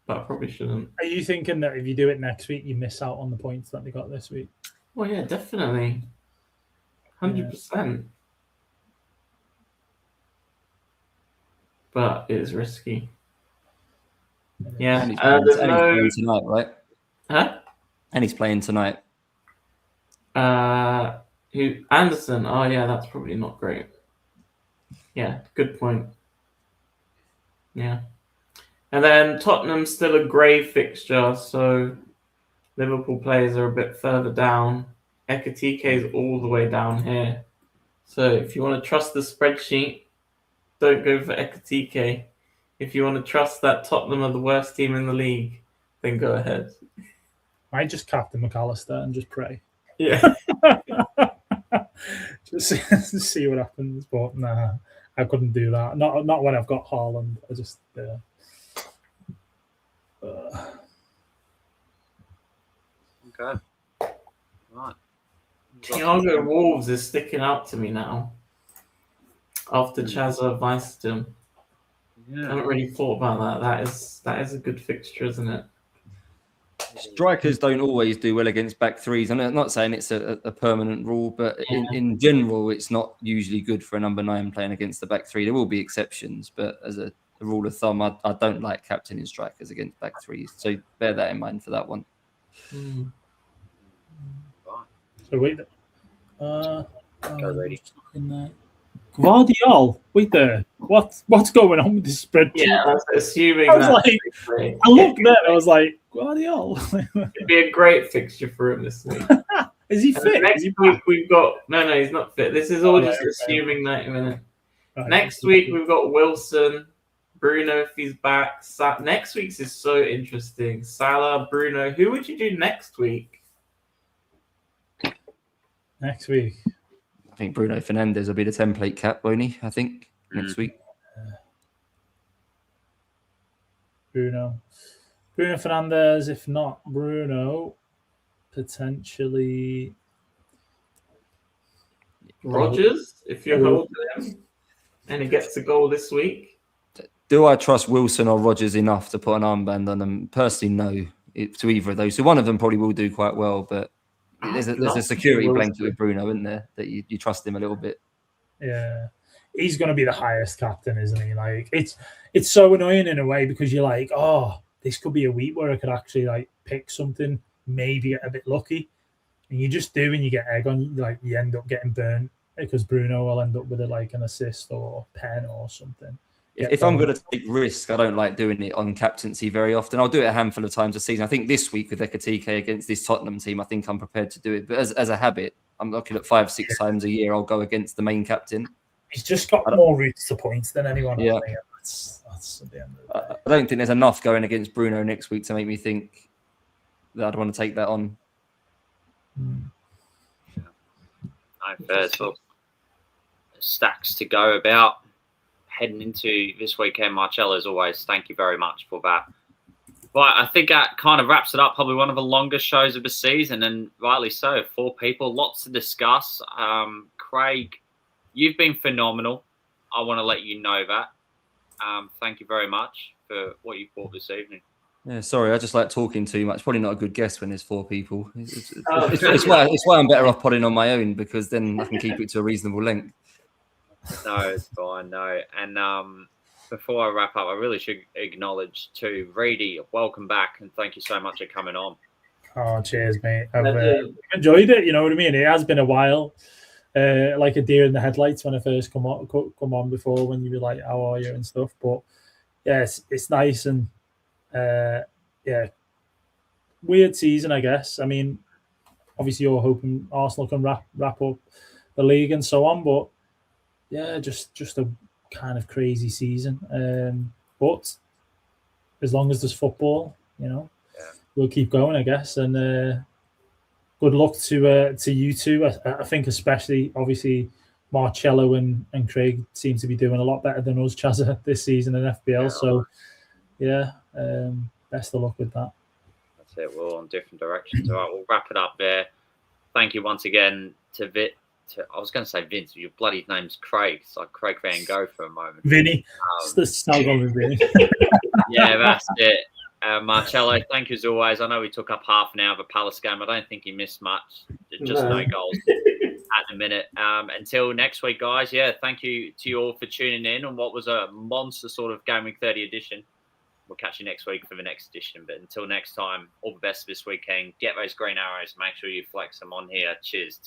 But I probably shouldn't. are you thinking that if you do it next week, you miss out on the points that they got this week? Well, yeah, definitely. 100%. But it is risky. Yeah. And he's There's playing tonight, right? Huh? And he's playing tonight. Who? Anderson. Oh, yeah, that's probably not great. Yeah, good point. Yeah. And then Tottenham's still a grey fixture, so Liverpool players are a bit further down. Ekatike is all the way down here. So if you want to trust the spreadsheet, don't go for Ekatike. If you want to trust that Tottenham are the worst team in the league, then go ahead. I just captain McAllister and just pray. Yeah. Just see what happens. But nah, I couldn't do that. Not when I've got Haaland. I just Okay. Right. Thiago Wolves is sticking out to me now. After Chaza advised him. Yeah. I haven't really thought about that. That is a good fixture, isn't it? Strikers don't always do well against back threes. I'm not saying it's a permanent rule, but in general, it's not usually good for a number 9 playing against the back 3. There will be exceptions, but as a rule of thumb, I don't like captaining strikers against back 3s. So bear that in mind for that one. So wait. Go Reidy. Guardiola, wait there. What's going on with this spreadsheet? Yeah, I was assuming I was that. like, I looked there, I was like, Guardiola. It'd be a great fixture for him this week. Is he fit? Next week we've got no, he's not fit. This is all just okay. assuming 90 minutes. Right. Next week we've got Wilson, Bruno if he's back. Next week's is so interesting. Salah, Bruno. Who would you do next week? Next week, I think Bruno Fernandes will be the template cap, won't he? I think next week. Bruno Fernandes. If not Bruno, potentially Rodgers, if you're holding him and he gets a goal this week. Do I trust Wilson or Rodgers enough to put an armband on them? Personally, no. To either of those. So one of them probably will do quite well, but there's a security blanket with Bruno, isn't there? That you trust him a little bit. Yeah, he's going to be the highest captain, isn't he? Like it's so annoying in a way because you're like, oh, this could be a week where I could actually like pick something, maybe get a bit lucky, and you just do, and you get egg on. Like you end up getting burnt because Bruno will end up with like an assist or pen or something. If I'm going to take risk, I don't like doing it on captaincy very often. I'll do it a handful of times a season. I think this week with Ekatike against this Tottenham team, I think I'm prepared to do it. But as a habit, I'm looking at 5-6 times a year. I'll go against the main captain. He's just got more routes to points than anyone else. Yeah. That's at the end of the day. I don't think there's enough going against Bruno next week to make me think that I'd want to take that on. First of all, stacks to go about. Heading into this weekend, Marcello, as always, thank you very much for that. Right, I think that kind of wraps it up. Probably one of the longest shows of the season, and rightly so. 4 people, lots to discuss. Craig, you've been phenomenal. I want to let you know that. Thank you very much for what you brought this evening. Yeah, sorry, I just like talking too much. Probably not a good guess when there's 4 people. It's why I'm better off potting on my own, because then I can keep it to a reasonable length. No, it's fine. No, and before I wrap up, I really should acknowledge too, Reidy, welcome back, and thank you so much for coming on. Oh, cheers, mate. I've enjoyed it. You know what I mean? It has been a while. Like a deer in the headlights when I first come on before, when you were like, "How are you?" and stuff. But yeah, it's nice, and yeah, weird season, I guess. I mean, obviously you're hoping Arsenal can wrap up the league and so on, but yeah, just a kind of crazy season. But as long as there's football, you know, we'll keep going, I guess. And good luck to you two. I think especially, obviously, Marcello and Craig seem to be doing a lot better than us, Chaza, this season in FPL. So, yeah, best of luck with that. That's it. We're all in different directions. All right, we'll wrap it up there. Thank you once again to I was going to say Vince, your bloody name's Craig. It's like Craig Van Gogh for a moment. Vinny. Still going with Vinny. Yeah, that's it. Marcello, thank you as always. I know we took up half an hour of a Palace game. I don't think he missed much. Just no goals at the minute. Until next week, guys. Yeah, thank you to you all for tuning in on what was a monster sort of Gameweek 30 edition. We'll catch you next week for the next edition. But until next time, all the best this weekend. Get those green arrows. Make sure you flex them on here. Cheers.